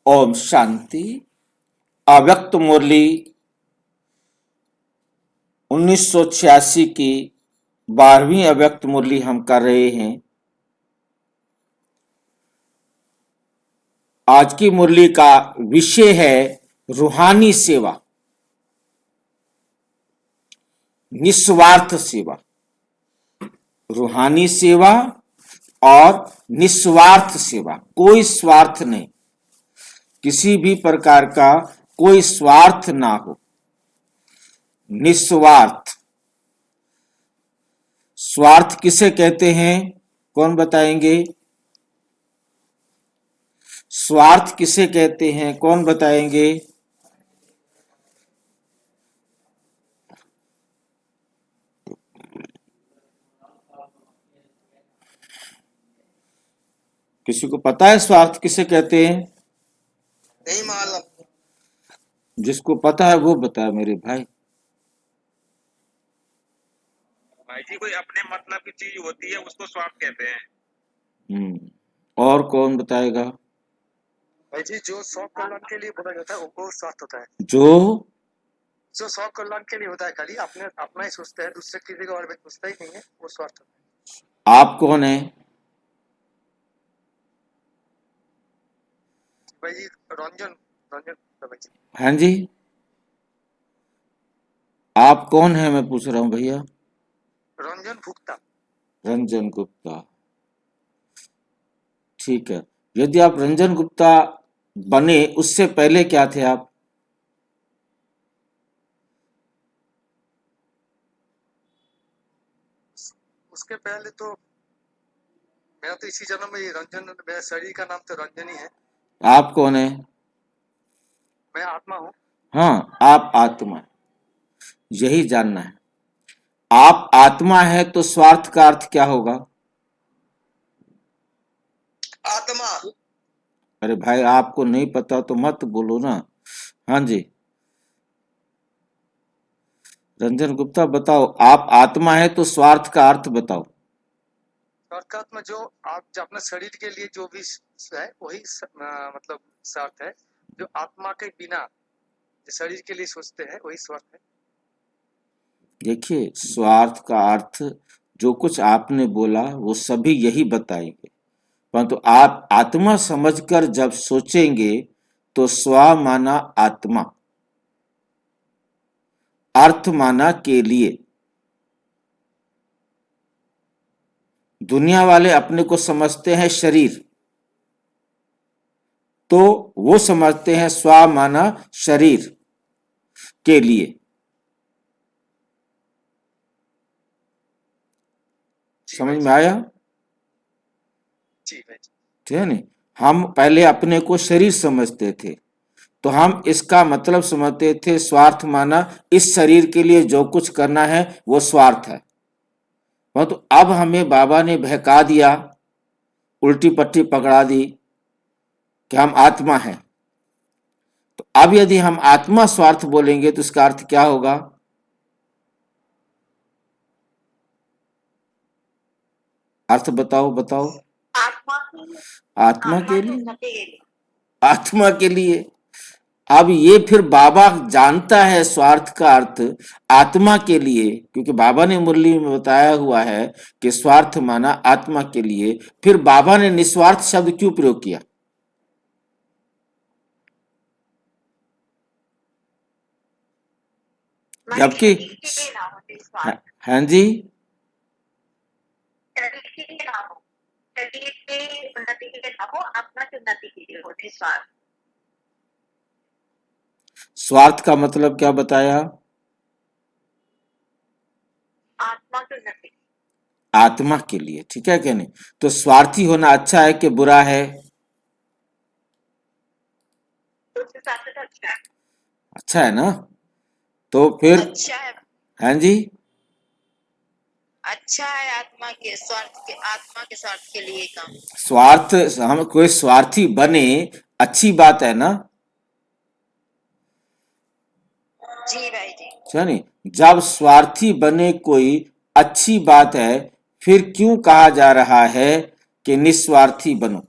ओम शांति। अव्यक्त मुरली 1986 की 12वीं अव्यक्त मुरली हम कर रहे हैं। आज की मुरली का विषय है रूहानी सेवा, निस्वार्थ सेवा। रूहानी सेवा और निस्वार्थ सेवा, कोई स्वार्थ नहीं, किसी भी प्रकार का कोई स्वार्थ ना हो, निस्वार्थ। स्वार्थ किसे कहते हैं, कौन बताएंगे? स्वार्थ किसे कहते हैं, कौन बताएंगे? किसी को पता है स्वार्थ किसे कहते हैं? नहीं मालूम। जिसको पता है वो बताए मेरे भाई। भाई जी, कोई अपने मतलब की चीज होती है उसको स्वार्थ कहते हैं। और कौन बताएगा? भाई जी, जो शौक कल्याण के लिए बोला जाता है वो स्वार्थ होता है। जो शौक कल्याण के लिए होता है, खाली अपने अपना ही सोचते हैं, दूसरे किसी के बारे में सोचता ही नहीं है, वो स्वार्थ होता है। आप कौन है? भाई जी, रंजन रंजन भाई जी। हाँ जी, आप कौन है मैं पूछ रहा हूँ भैया। रंजन भुक्ता। रंजन गुप्ता, ठीक है। यदि आप रंजन गुप्ता बने, उससे पहले क्या थे आप? उसके पहले तो मेरा तो इसी जन्म में रंजन, मेरा शरीर का नाम तो रंजन ही है। आप कौन है? मैं आत्मा हूँ। हाँ, आप आत्मा, यही जानना है। आप आत्मा है तो स्वार्थ का अर्थ क्या होगा? आत्मा। अरे भाई, आपको नहीं पता तो मत बोलो ना। हाँ जी, रंजन गुप्ता बताओ, आप आत्मा है तो स्वार्थ का अर्थ बताओ। स्वार्थ का आत्मा जो आप जो अपने शरीर के लिए जो भी है वही मतलब स्वार्थ है। जो आत्मा के बिना जो शरीर के लिए सोचते हैं वही स्वार्थ है। देखिए, स्वार्थ का अर्थ जो कुछ आपने बोला वो सभी यही बताएंगे, परंतु आप आत्मा समझकर जब सोचेंगे तो स्व माना आत्मा, अर्थ माना के लिए। दुनिया वाले अपने को समझते हैं शरीर, तो वो समझते हैं स्व माना शरीर के लिए। समझ में आया? जी भाई जी। ठीक है नहीं? हम पहले अपने को शरीर समझते थे, तो हम इसका मतलब समझते थे स्वार्थ माना इस शरीर के लिए जो कुछ करना है वो स्वार्थ है। तो अब हमें बाबा ने बहका दिया, उल्टी पट्टी पकड़ा दी कि हम आत्मा हैं। तो अब यदि हम आत्मा स्वार्थ बोलेंगे तो इसका अर्थ क्या होगा? अर्थ बताओ बताओ। आत्मा के लिए, आत्मा के लिए। अब ये फिर बाबा जानता है स्वार्थ का अर्थ आत्मा के लिए, क्योंकि बाबा ने मुरली में बताया हुआ है कि स्वार्थ माना आत्मा के लिए। फिर बाबा ने निस्वार्थ शब्द क्यों प्रयोग किया? जबकि हाँ जी, स्वार्थ का मतलब क्या बताया? आत्मा के लिए, ठीक है क्या नहीं? तो स्वार्थी होना अच्छा है कि बुरा है? अच्छा है ना? तो फिर अच्छा है। हाँ जी, अच्छा है, आत्मा के स्वार्थ के लिए काम। स्वार्थ, हम कोई स्वार्थी बने अच्छी बात है ना? जी भाई जी। अच्छा नहीं? जब स्वार्थी बने कोई अच्छी बात है, फिर क्यों कहा जा रहा है कि निस्वार्थी बनो?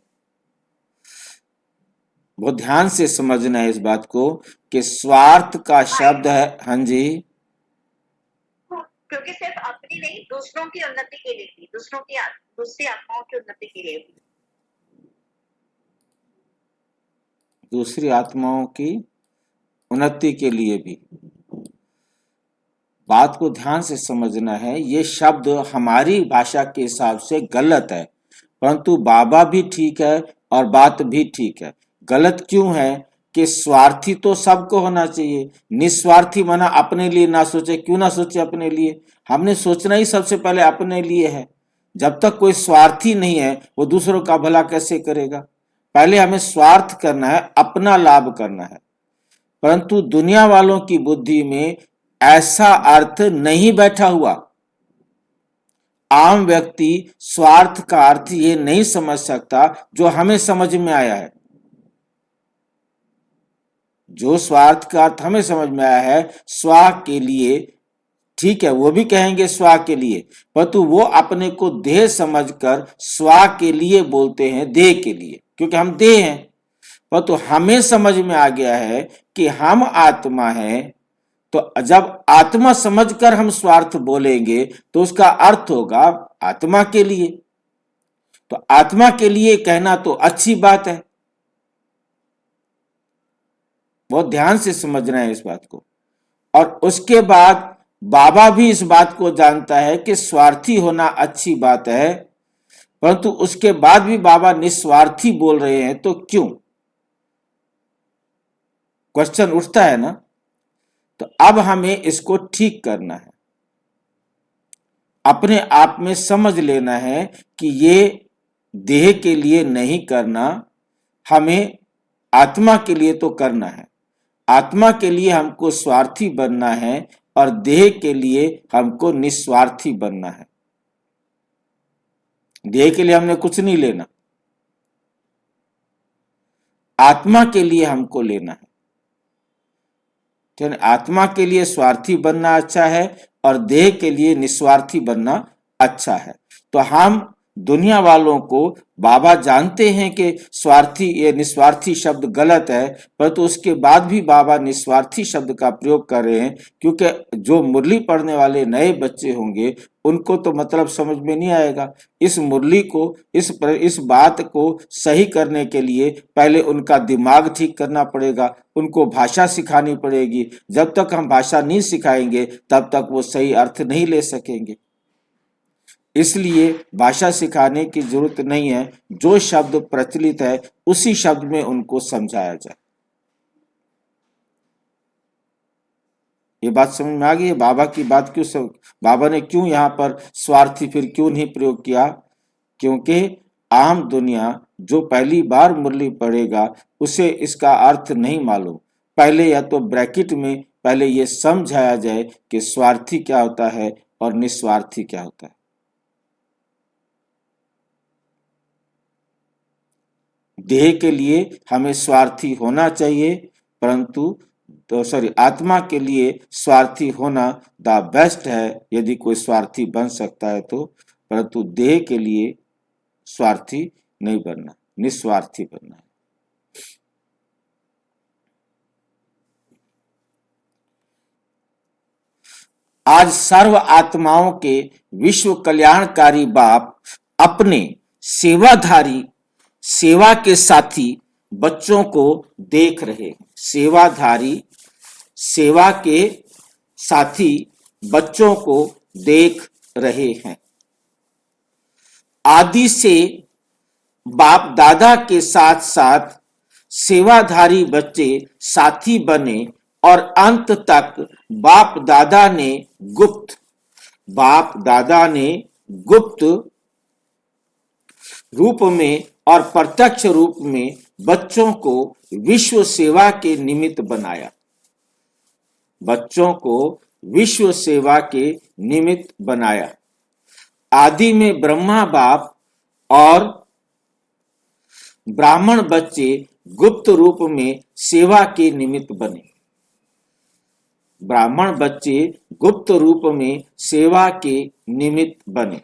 बहुत ध्यान से समझना है इस बात को कि स्वार्थ का शब्द है। हाँ जी, क्योंकि सिर्फ अपनी नहीं, दूसरों की उन्नति के लिए भी, दूसरी आत्माओं की उन्नति के लिए भी। दूसरी आत्माओं की उन्नति के लिए भी। बात को ध्यान से समझना है। ये शब्द हमारी भाषा के हिसाब से गलत है, परंतु बाबा भी ठीक है और बात भी ठीक है। गलत क्यों है कि स्वार्थी तो सबको होना चाहिए, निस्वार्थी माना अपने लिए ना सोचे। क्यों ना सोचे अपने लिए? हमने सोचना ही सबसे पहले अपने लिए है। जब तक कोई स्वार्थी नहीं है वो दूसरों का भला कैसे करेगा? पहले हमें स्वार्थ करना है, अपना लाभ करना है। परंतु दुनिया वालों की बुद्धि में ऐसा अर्थ नहीं बैठा हुआ। आम व्यक्ति स्वार्थ का अर्थ ये नहीं समझ सकता जो हमें समझ में आया है। जो स्वार्थ का अर्थ हमें समझ में आया है, स्वा के लिए, ठीक है, वो भी कहेंगे स्वा के लिए, परंतु वो अपने को देह समझकर स्वा के लिए बोलते हैं, देह के लिए, क्योंकि हम देह हैं। परंतु हमें समझ में आ गया है कि हम आत्मा हैं, तो जब आत्मा समझकर हम स्वार्थ बोलेंगे तो उसका अर्थ होगा आत्मा के लिए। तो आत्मा के लिए कहना तो अच्छी बात है। बहुत ध्यान से समझना है इस बात को। और उसके बाद बाबा भी इस बात को जानता है कि स्वार्थी होना अच्छी बात है, परंतु उसके बाद भी बाबा निस्वार्थी बोल रहे हैं, तो क्यों? क्वेश्चन उठता है ना। तो अब हमें इसको ठीक करना है, अपने आप में समझ लेना है कि ये देह के लिए नहीं करना, हमें आत्मा के लिए तो करना है। आत्मा के लिए हमको स्वार्थी बनना है और देह के लिए हमको निस्वार्थी बनना है। देह के लिए हमने कुछ नहीं लेना, आत्मा के लिए हमको लेना है। आत्मा के लिए स्वार्थी बनना अच्छा है और देह के लिए निस्वार्थी बनना अच्छा है। तो हम दुनिया वालों को, बाबा जानते हैं कि स्वार्थी ये निस्वार्थी शब्द गलत है, परंतु उसके बाद भी बाबा निस्वार्थी शब्द का प्रयोग कर रहे हैं, क्योंकि जो मुरली पढ़ने वाले नए बच्चे होंगे उनको तो मतलब समझ में नहीं आएगा। इस मुरली को, इस बात को सही करने के लिए पहले उनका दिमाग ठीक करना पड़ेगा, उनको भाषा सिखानी पड़ेगी। जब तक हम भाषा नहीं सिखाएंगे तब तक वो सही अर्थ नहीं ले सकेंगे। इसलिए भाषा सिखाने की जरूरत नहीं है, जो शब्द प्रचलित है उसी शब्द में उनको समझाया जाए। ये बात समझ में आ गई है? बाबा की बात क्यों, बाबा ने क्यों यहाँ पर स्वार्थी फिर क्यों नहीं प्रयोग किया? क्योंकि आम दुनिया जो पहली बार मुरली पढ़ेगा उसे इसका अर्थ नहीं मालूम। पहले या तो ब्रैकेट में पहले ये समझाया जाए कि स्वार्थी क्या होता है और निस्वार्थी क्या होता है। देह के लिए हमें स्वार्थी होना चाहिए, परंतु आत्मा के लिए स्वार्थी होना द बेस्ट है, यदि कोई स्वार्थी बन सकता है तो। परंतु देह के लिए स्वार्थी नहीं बनना, निस्वार्थी बनना है। आज सर्व आत्माओं के विश्व कल्याणकारी बाप अपने सेवाधारी, सेवा के साथी बच्चों को देख रहे हैं। सेवाधारी, सेवा के साथी बच्चों को देख रहे हैं। आदि से बाप दादा के साथ साथ सेवाधारी बच्चे साथी बने और अंत तक बाप दादा ने गुप्त रूप में और प्रत्यक्ष रूप में बच्चों को विश्व सेवा के निमित्त बनाया। बच्चों को विश्व सेवा के निमित्त बनाया। आदि में ब्रह्मा बाप और ब्राह्मण बच्चे गुप्त रूप में सेवा के निमित्त बने। ब्राह्मण बच्चे गुप्त रूप में सेवा के निमित्त बने।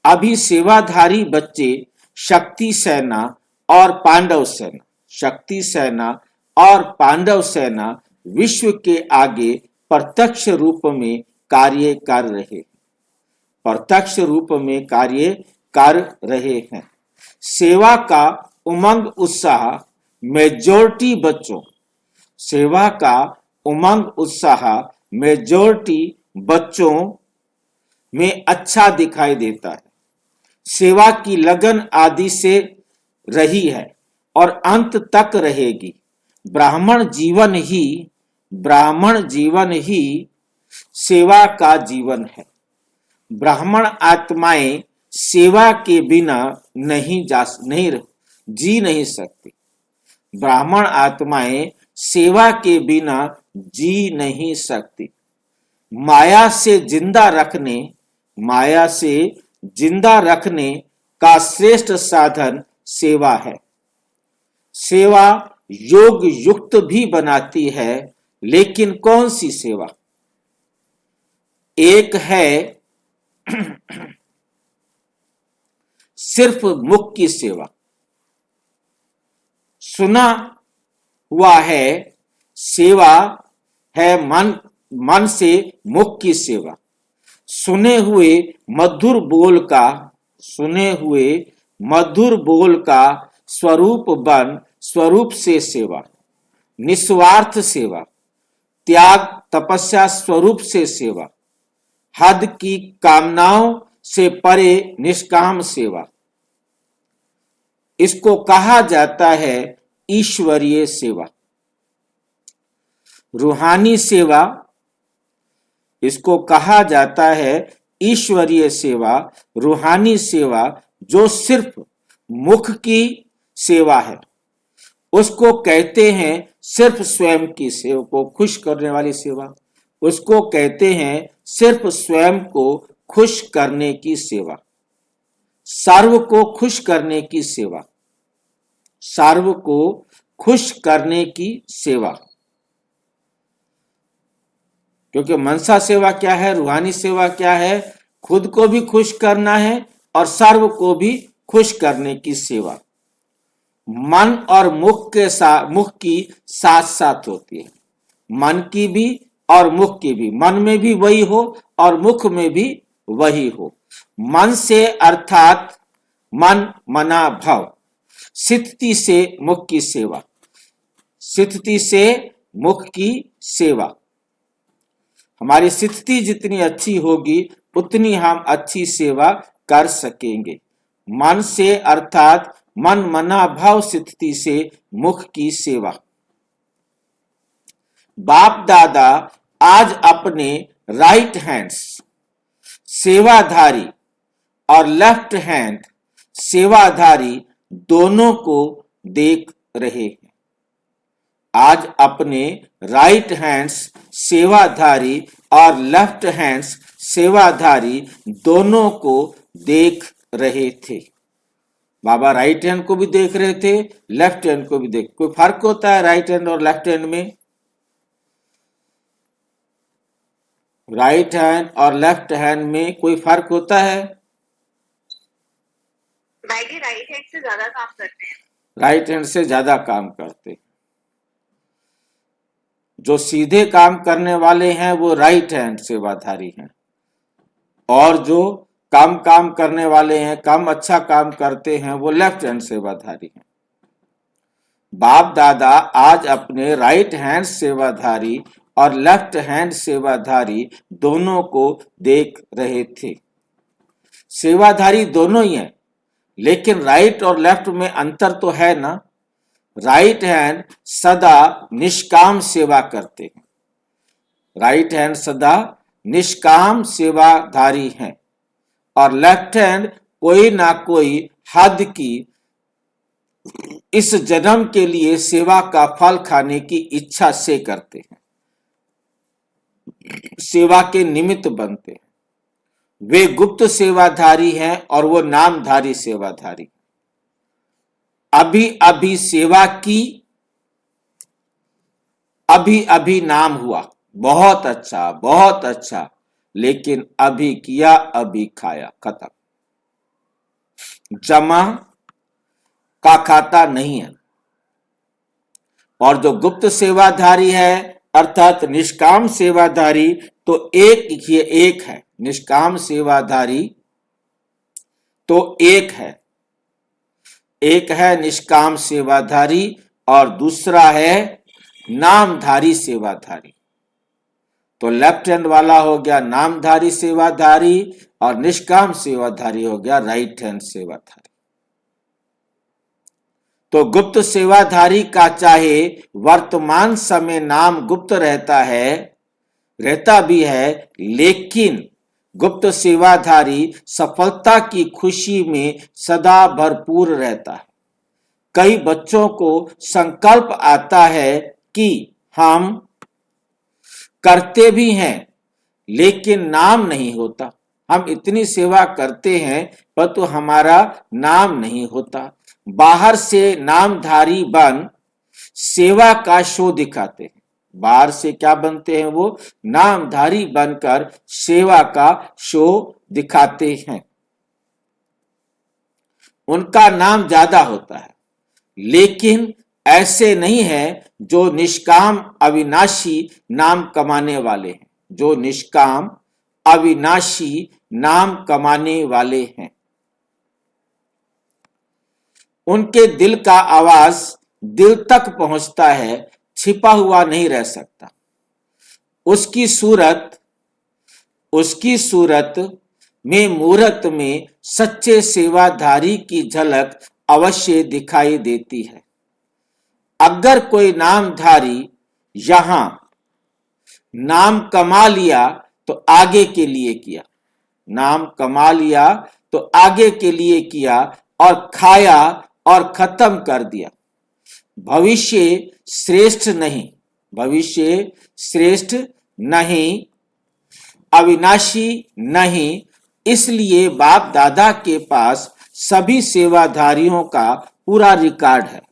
अभी सेवाधारी बच्चे शक्ति सेना और पांडव सेना, शक्ति सेना और पांडव सेना विश्व के आगे प्रत्यक्ष रूप में कार्य कर रहे, प्रत्यक्ष रूप में कार्य कर रहे हैं। सेवा का उमंग उत्साह मेजॉरिटी बच्चों, सेवा का उमंग उत्साह मेजॉरिटी बच्चों में अच्छा दिखाई देता है। सेवा की लगन आदि से रही है और अंत तक रहेगी। ब्राह्मण जीवन ही सेवा का जीवन है। ब्राह्मण आत्माएं सेवा के बिना नहीं जी नहीं सकती। ब्राह्मण आत्माएं सेवा के बिना जी नहीं सकती। माया से जिंदा रखने का श्रेष्ठ साधन सेवा है। सेवा योग युक्त भी बनाती है, लेकिन कौन सी सेवा? एक है सिर्फ मुख की सेवा। सुना हुआ है सेवा है मन से मुख की सेवा। सुने हुए मधुर बोल का स्वरूप से सेवा, निस्वार्थ सेवा, त्याग तपस्या स्वरूप से सेवा, हद की कामनाओं से परे निष्काम सेवा, इसको कहा जाता है ईश्वरीय सेवा। रूहानी सेवा, इसको कहा जाता है ईश्वरीय सेवा। रूहानी सेवा जो सिर्फ मुख की सेवा है, उसको कहते हैं सिर्फ स्वयं की सेवा को खुश करने वाली सेवा। उसको कहते हैं सिर्फ स्वयं को खुश करने की सेवा, सर्व को खुश करने की सेवा, सर्व को खुश करने की सेवा। क्योंकि मनसा सेवा क्या है, रूहानी सेवा क्या है? खुद को भी खुश करना है और सर्व को भी खुश करने की सेवा। मन और मुख की साथ साथ होती है। मन की भी और मुख की भी। मन में भी वही हो और मुख में भी वही हो। मन से अर्थात मन मना भाव, स्थिति से मुख की सेवा, स्थिति से मुख की सेवा। हमारी स्थिति जितनी अच्छी होगी उतनी हम अच्छी सेवा कर सकेंगे। मन से अर्थात मन मना भाव स्थिति से मुख की सेवा। बाप दादा आज अपने राइट हैंड्स सेवाधारी और लेफ्ट हैंड सेवाधारी दोनों को देख रहे हैं। आज अपने राइट हैंड्स सेवाधारी और लेफ्ट हैंड्स सेवाधारी दोनों को देख रहे थे। बाबा राइट हैंड को भी देख रहे थे, लेफ्ट हैंड को भी देख। कोई फर्क होता है राइट हैंड और लेफ्ट हैंड में? राइट हैंड और लेफ्ट हैंड में कोई फर्क होता है? भाई राइट हैंड से ज्यादा काम करते हैं। राइट हैंड से ज्यादा काम करते हैं। जो सीधे काम करने वाले हैं वो राइट हैंड सेवाधारी हैं, और जो कम काम करने वाले हैं, कम अच्छा काम करते हैं, वो लेफ्ट हैंड सेवाधारी हैं। बाप दादा आज अपने राइट हैंड सेवाधारी और लेफ्ट हैंड सेवाधारी दोनों को देख रहे थे। सेवाधारी दोनों ही हैं, लेकिन राइट और लेफ्ट में अंतर तो है ना। राइट हैंड सदा निष्काम सेवा करते हैं। राइट हैंड सदा निष्काम सेवाधारी हैं, और लेफ्ट हैंड कोई ना कोई हद की इस जन्म के लिए सेवा का फल खाने की इच्छा से करते हैं, सेवा के निमित्त बनते हैं। वे गुप्त सेवाधारी हैं और वो नामधारी सेवाधारी। अभी अभी सेवा की, अभी अभी नाम हुआ, बहुत अच्छा बहुत अच्छा, लेकिन अभी किया अभी खाया, खत्म। जमा का खाता नहीं है। और जो गुप्त सेवाधारी है अर्थात निष्काम सेवाधारी, तो एक है। निष्काम सेवाधारी तो एक है निष्काम सेवाधारी, और दूसरा है नामधारी सेवाधारी। तो लेफ्ट हैंड वाला हो गया नामधारी सेवाधारी और निष्काम सेवाधारी हो गया राइट हैंड सेवाधारी। तो गुप्त सेवाधारी का चाहे वर्तमान समय नाम गुप्त रहता भी है, लेकिन गुप्त सेवाधारी सफलता की खुशी में सदा भरपूर रहता है। कई बच्चों को संकल्प आता है कि हम करते भी हैं लेकिन नाम नहीं होता। हम इतनी सेवा करते हैं परंतु हमारा नाम नहीं होता। बाहर से नामधारी बन सेवा का शो दिखाते हैं। बाहर से क्या बनते हैं? वो नामधारी बनकर सेवा का शो दिखाते हैं। उनका नाम ज्यादा होता है, लेकिन ऐसे नहीं है जो निष्काम अविनाशी नाम कमाने वाले हैं। जो निष्काम अविनाशी नाम कमाने वाले हैं, उनके दिल का आवाज दिल तक पहुंचता है, छिपा हुआ नहीं रह सकता। उसकी सूरत में मूरत में सच्चे सेवाधारी की झलक अवश्य दिखाई देती है। अगर कोई नामधारी यहां नाम कमा लिया तो आगे के लिए किया, नाम कमा लिया तो आगे के लिए किया और खाया और खत्म कर दिया। भविष्य श्रेष्ठ नहीं, अविनाशी नहीं। इसलिए बाप दादा के पास सभी सेवाधारियों का पूरा रिकॉर्ड है।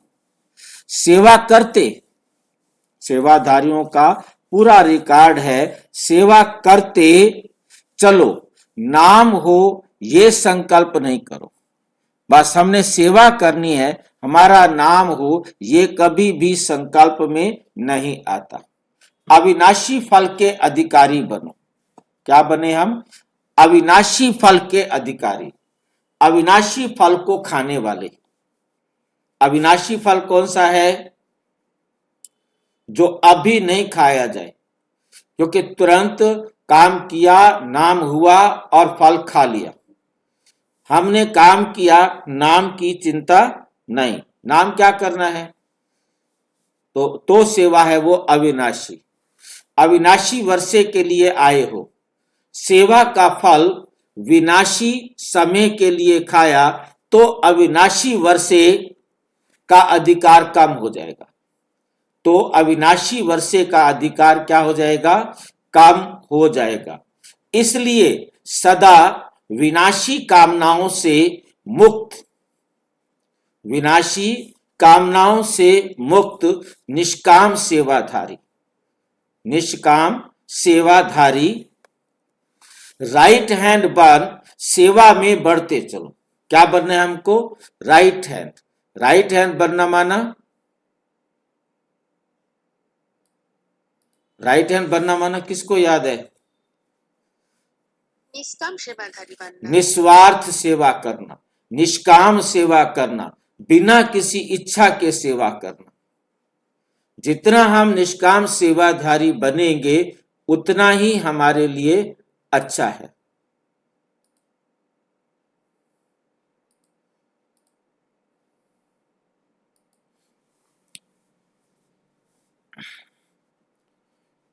सेवाधारियों का पूरा रिकॉर्ड है। सेवा करते चलो, नाम हो ये संकल्प नहीं करो। बस हमने सेवा करनी है, हमारा नाम हो ये कभी भी संकल्प में नहीं आता। अविनाशी फल के अधिकारी बनो। क्या बने हम? अविनाशी फल के अधिकारी, अविनाशी फल को खाने वाले। अविनाशी फल कौन सा है? जो अभी नहीं खाया जाए, क्योंकि तुरंत काम किया, नाम हुआ और फल खा लिया। हमने काम किया, नाम की चिंता नहीं। नाम क्या करना है? तो सेवा है वो अविनाशी। अविनाशी वर्षे के लिए आए हो, सेवा का फल विनाशी समय के लिए खाया तो अविनाशी वर्षे का अधिकार कम हो जाएगा। तो अविनाशी वर्षे का अधिकार क्या हो जाएगा? कम हो जाएगा। इसलिए सदा विनाशी कामनाओं से मुक्त निष्काम सेवाधारी राइट हैंड बन सेवा में बढ़ते चलो। क्या बनना है हमको? राइट हैंड बनना माना, राइट हैंड बनना माना किसको याद है? निष्काम सेवाधारी बनना, निस्वार्थ सेवा करना, निष्काम सेवा करना, बिना किसी इच्छा के सेवा करना। जितना हम निष्काम सेवाधारी बनेंगे उतना ही हमारे लिए अच्छा है।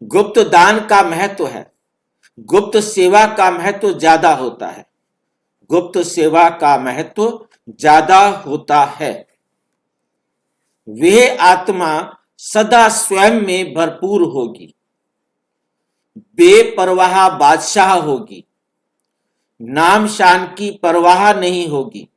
गुप्त दान का महत्व है, गुप्त सेवा का महत्व ज्यादा होता है। गुप्त सेवा का महत्व ज्यादा होता है। वह आत्मा सदा स्वयं में भरपूर होगी, बेपरवाह बादशाह होगी, नाम शान की परवाह नहीं होगी।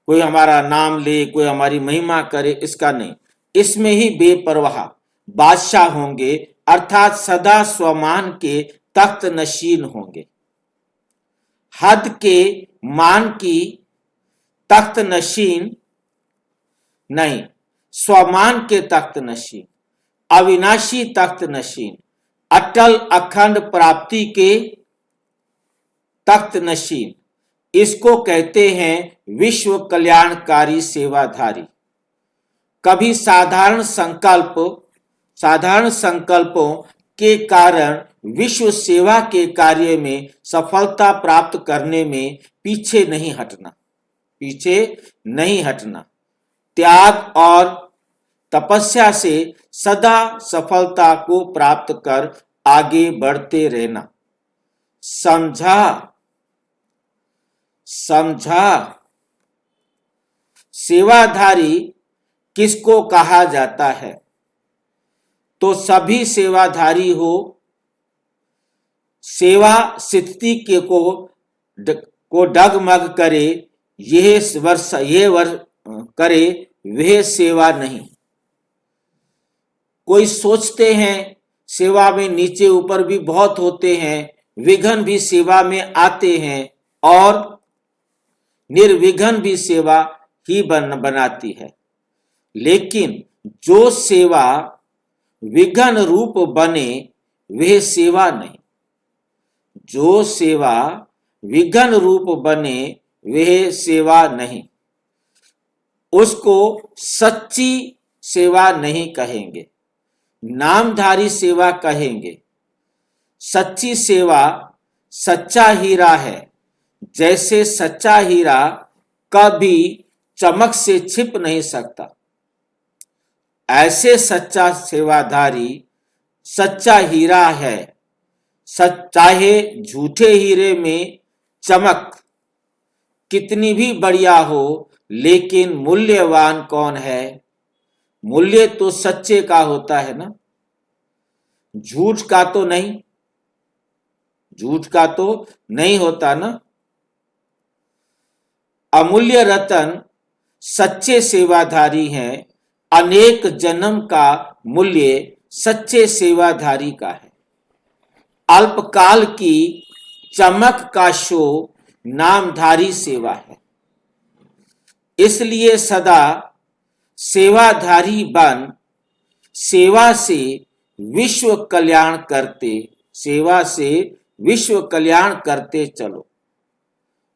कोई हमारा नाम ले, कोई हमारी महिमा करे, इसका नहीं। इसमें ही बेपरवाह बादशाह होंगे, अर्थात सदा स्वमान के तख्त नशीन होंगे। हद के मान की तख्त नशीन नहीं, स्वमान के तख्त नशीन, अविनाशी तख्त नशीन, अटल अखंड प्राप्ति के तख्त नशीन, इसको कहते हैं विश्व कल्याणकारी सेवाधारी। कभी साधारण संकल्पों के कारण विश्व सेवा के कार्य में सफलता प्राप्त करने में पीछे नहीं हटना। त्याग और तपस्या से सदा सफलता को प्राप्त कर आगे बढ़ते रहना। समझा। सेवाधारी किसको कहा जाता है? तो सभी सेवाधारी हो, सेवा स्थिति के को डगमग करे, करे वह सेवा नहीं। कोई सोचते हैं सेवा में नीचे ऊपर भी बहुत होते हैं, विघ्न भी सेवा में आते हैं और निर्विघ्न भी सेवा ही बनाती है। लेकिन जो सेवा विघ्न रूप बने वह सेवा नहीं। जो सेवा विघ्न रूप बने वह सेवा नहीं। उसको सच्ची सेवा नहीं कहेंगे, नामधारी सेवा कहेंगे। सच्ची सेवा सच्चा हीरा है। जैसे सच्चा हीरा कभी चमक से छिप नहीं सकता, ऐसे सच्चा सेवाधारी सच्चा हीरा है। चाहे झूठे हीरे में चमक कितनी भी बढ़िया हो, लेकिन मूल्यवान कौन है? मूल्य तो सच्चे का होता है ना, झूठ का तो नहीं होता ना। अमूल्य रतन सच्चे सेवाधारी हैं। अनेक जन्म का मूल्य सच्चे सेवाधारी का है। अल्पकाल की चमक का शो नामधारी सेवा है। इसलिए सदा सेवाधारी बन सेवा से विश्व कल्याण करते चलो।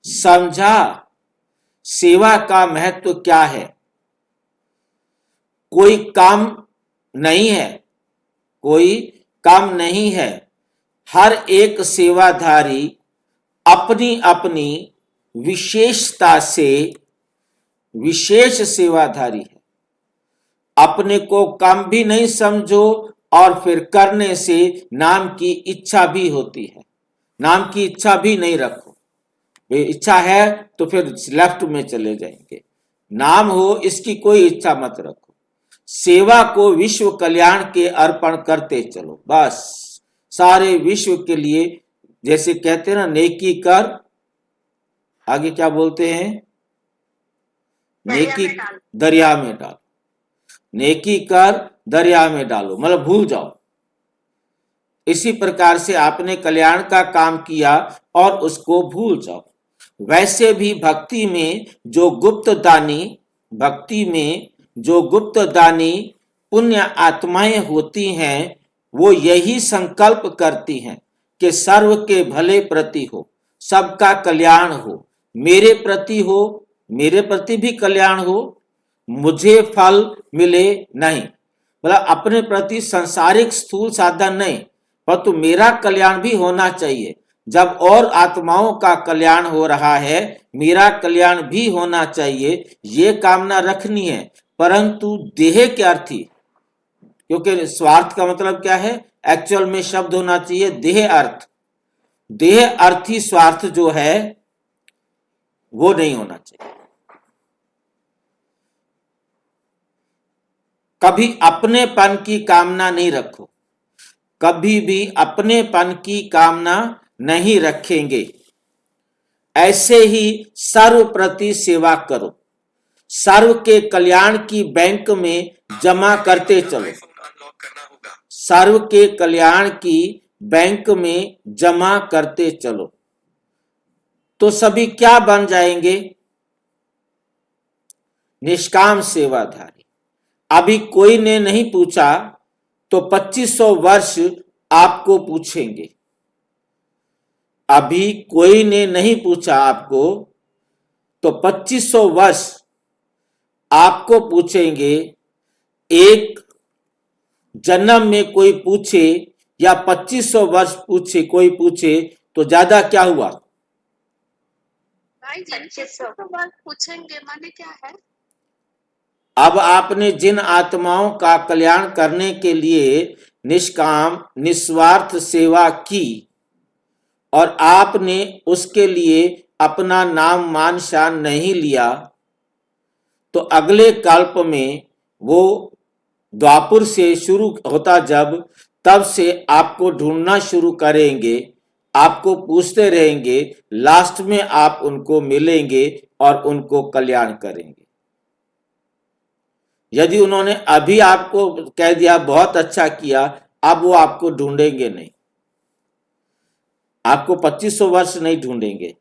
समझा सेवा का महत्व क्या है? कोई काम नहीं है। हर एक सेवाधारी अपनी अपनी विशेषता से विशेष सेवाधारी है। अपने को कम भी नहीं समझो और फिर करने से नाम की इच्छा भी होती है। नाम की इच्छा भी नहीं रखो। इच्छा है तो फिर लेफ्ट में चले जाएंगे। नाम हो इसकी कोई इच्छा मत रखो। सेवा को विश्व कल्याण के अर्पण करते चलो। बस सारे विश्व के लिए, जैसे कहते हैं ना, नेकी कर, आगे क्या बोलते हैं? नेकी दरिया में डालो। नेकी कर दरिया में डालो, मतलब भूल जाओ। इसी प्रकार से आपने कल्याण का काम किया और उसको भूल जाओ। वैसे भी भक्ति में जो गुप्त दानी पुण्य आत्माएं होती हैं, वो यही संकल्प करती हैं कि सर्व के भले प्रति हो, सबका कल्याण हो, मेरे प्रति भी कल्याण हो, मुझे फल मिले नहीं, मतलब अपने प्रति सांसारिक स्थूल साधन नहीं, परंतु मेरा कल्याण भी होना चाहिए। जब और आत्माओं का कल्याण हो रहा है, मेरा कल्याण भी होना चाहिए, ये कामना रखनी है। परंतु देह के अर्थी, क्योंकि स्वार्थ का मतलब क्या है? एक्चुअल में शब्द होना चाहिए देह अर्थी स्वार्थ जो है वो नहीं होना चाहिए। कभी अपनेपन की कामना नहीं रखो, कभी भी अपनेपन की कामना नहीं रखेंगे। ऐसे ही सर्व प्रति सेवा करो। सर्व के कल्याण की बैंक में जमा करते चलो। सर्व के कल्याण की बैंक में जमा करते चलो तो सभी क्या बन जाएंगे? निष्काम सेवाधारी। अभी कोई ने नहीं पूछा तो 2500 वर्ष आपको पूछेंगे। अभी कोई ने नहीं पूछा आपको तो 2500 वर्ष आपको पूछेंगे। एक जन्म में कोई पूछे या 2500 वर्ष पूछे, कोई पूछे तो ज्यादा क्या हुआ? भाई जी 2500 वर्ष पूछेंगे माने क्या है? अब आपने जिन आत्माओं का कल्याण करने के लिए निष्काम निस्वार्थ सेवा की और आपने उसके लिए अपना नाम मान शान नहीं लिया, तो अगले कल्प में वो द्वापुर से शुरू होता जब, तब से आपको ढूंढना शुरू करेंगे, आपको पूछते रहेंगे, लास्ट में आप उनको मिलेंगे और उनको कल्याण करेंगे। यदि उन्होंने अभी आपको कह दिया बहुत अच्छा किया, अब वो आपको ढूंढेंगे नहीं, आपको 2500 वर्ष नहीं ढूंढेंगे,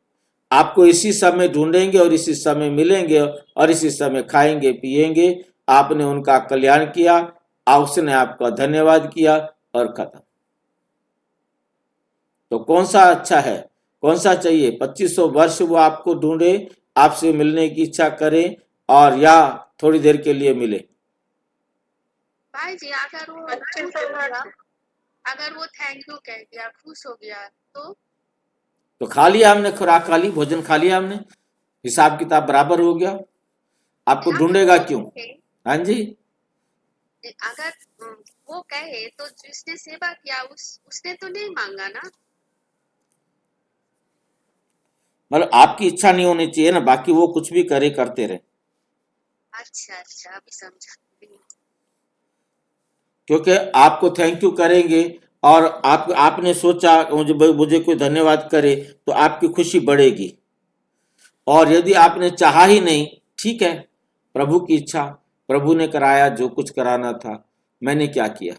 आपको इसी समय ढूंढेंगे और इसी समय मिलेंगे और इसी समय खाएंगे पिएंगे। आपने उनका कल्याण किया, उसने आपका धन्यवाद किया और खत्म। तो कौन सा अच्छा है, कौन सा चाहिए? 2500 वर्ष वो आपको ढूंढे, आपसे मिलने की इच्छा करें और या थोड़ी देर के लिए मिले? भाई जी अगर वो खुश हो गया, अगर वो थैंक यू कह दिया, खुश हो गया तो खा लिया हमने, खुराक खा ली, भोजन खा लिया हमने, हिसाब किताब बराबर हो गया, आपको ढूंढेगा क्यों? हाँ जी, अगर वो कहे तो जिसने सेवा किया उसने तो नहीं मांगा ना। मतलब आपकी इच्छा नहीं होनी चाहिए ना, बाकी वो कुछ भी करे करते रहे। अच्छा अभी समझा। क्योंकि आपको थैंक यू करेंगे और आपने सोचा मुझे कोई धन्यवाद करे तो आपकी खुशी बढ़ेगी। और यदि आपने चाहा ही नहीं, ठीक है, प्रभु की इच्छा, प्रभु ने कराया जो कुछ कराना था, मैंने क्या किया,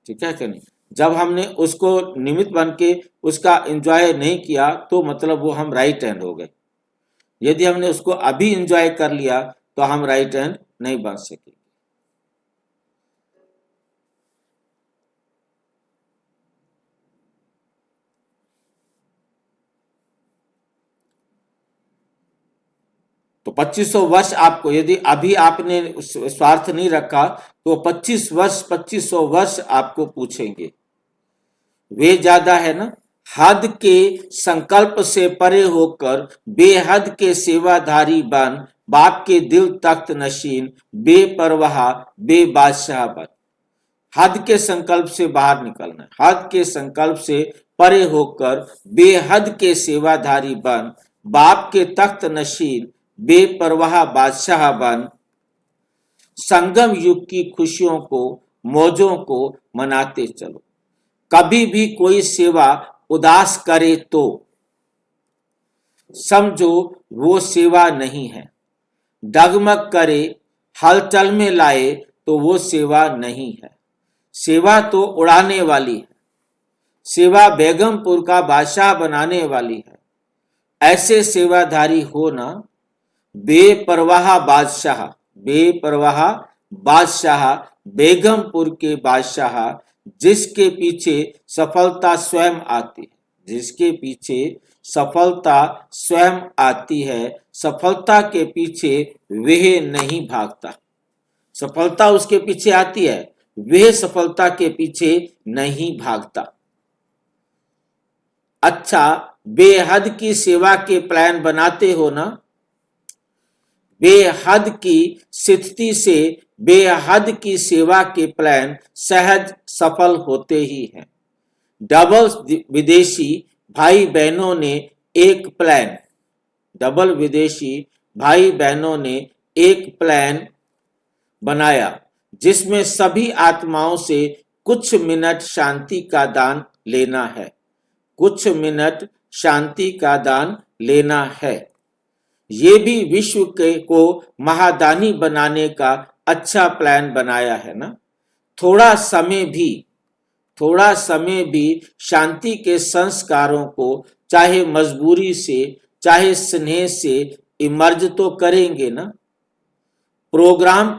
ठीक है कि नहीं? जब हमने उसको निमित्त बन के उसका एंजॉय नहीं किया तो मतलब वो हम राइट हैंड हो गए। यदि हमने उसको अभी एंजॉय कर लिया तो हम राइट हैंड नहीं बन सके। तो 2500 वर्ष आपको, यदि अभी आपने स्वार्थ नहीं रखा तो 2500 वर्ष आपको पूछेंगे। वे ज्यादा है ना, हद के संकल्प से परे होकर बेहद के सेवाधारी बन, बाप के दिल तख्त नशीन, बेपरवाह बेबादशाह बन। हद के संकल्प से बाहर निकलना है, हद के संकल्प से परे होकर बेहद के सेवाधारी बन, बाप के तख्त नशीन, बेपरवाह बादशाह बन। संगम युग की खुशियों को, मौजों को मनाते चलो। कभी भी कोई सेवा उदास करे तो समझो वो सेवा नहीं है। डगमग करे, हलचल में लाए तो वो सेवा नहीं है। सेवा तो उड़ाने वाली है, सेवा बेगमपुर का बादशाह बनाने वाली है। ऐसे सेवाधारी हो ना, बेपरवाह बादशाह, बेपरवाह बादशाह, बेगमपुर के बादशाह, जिसके पीछे सफलता स्वयं आती है, जिसके पीछे सफलता स्वयं आती है। सफलता के पीछे वह नहीं भागता, सफलता उसके पीछे आती है, वह सफलता के पीछे नहीं भागता। अच्छा, बेहद की सेवा के प्लान बनाते हो ना, बेहद की स्थिति से बेहद की सेवा के प्लान सहज सफल होते ही हैं। डबल विदेशी भाई बहनों ने एक प्लान, डबल विदेशी भाई बहनों ने एक प्लान बनाया जिसमें सभी आत्माओं से कुछ मिनट शांति का दान लेना है, कुछ मिनट शांति का दान लेना है। ये भी विश्व को महादानी बनाने का अच्छा प्लान बनाया है ना। थोड़ा समय भी शांति के संस्कारों को चाहे मजबूरी से चाहे स्नेह से इमर्ज तो करेंगे ना। प्रोग्राम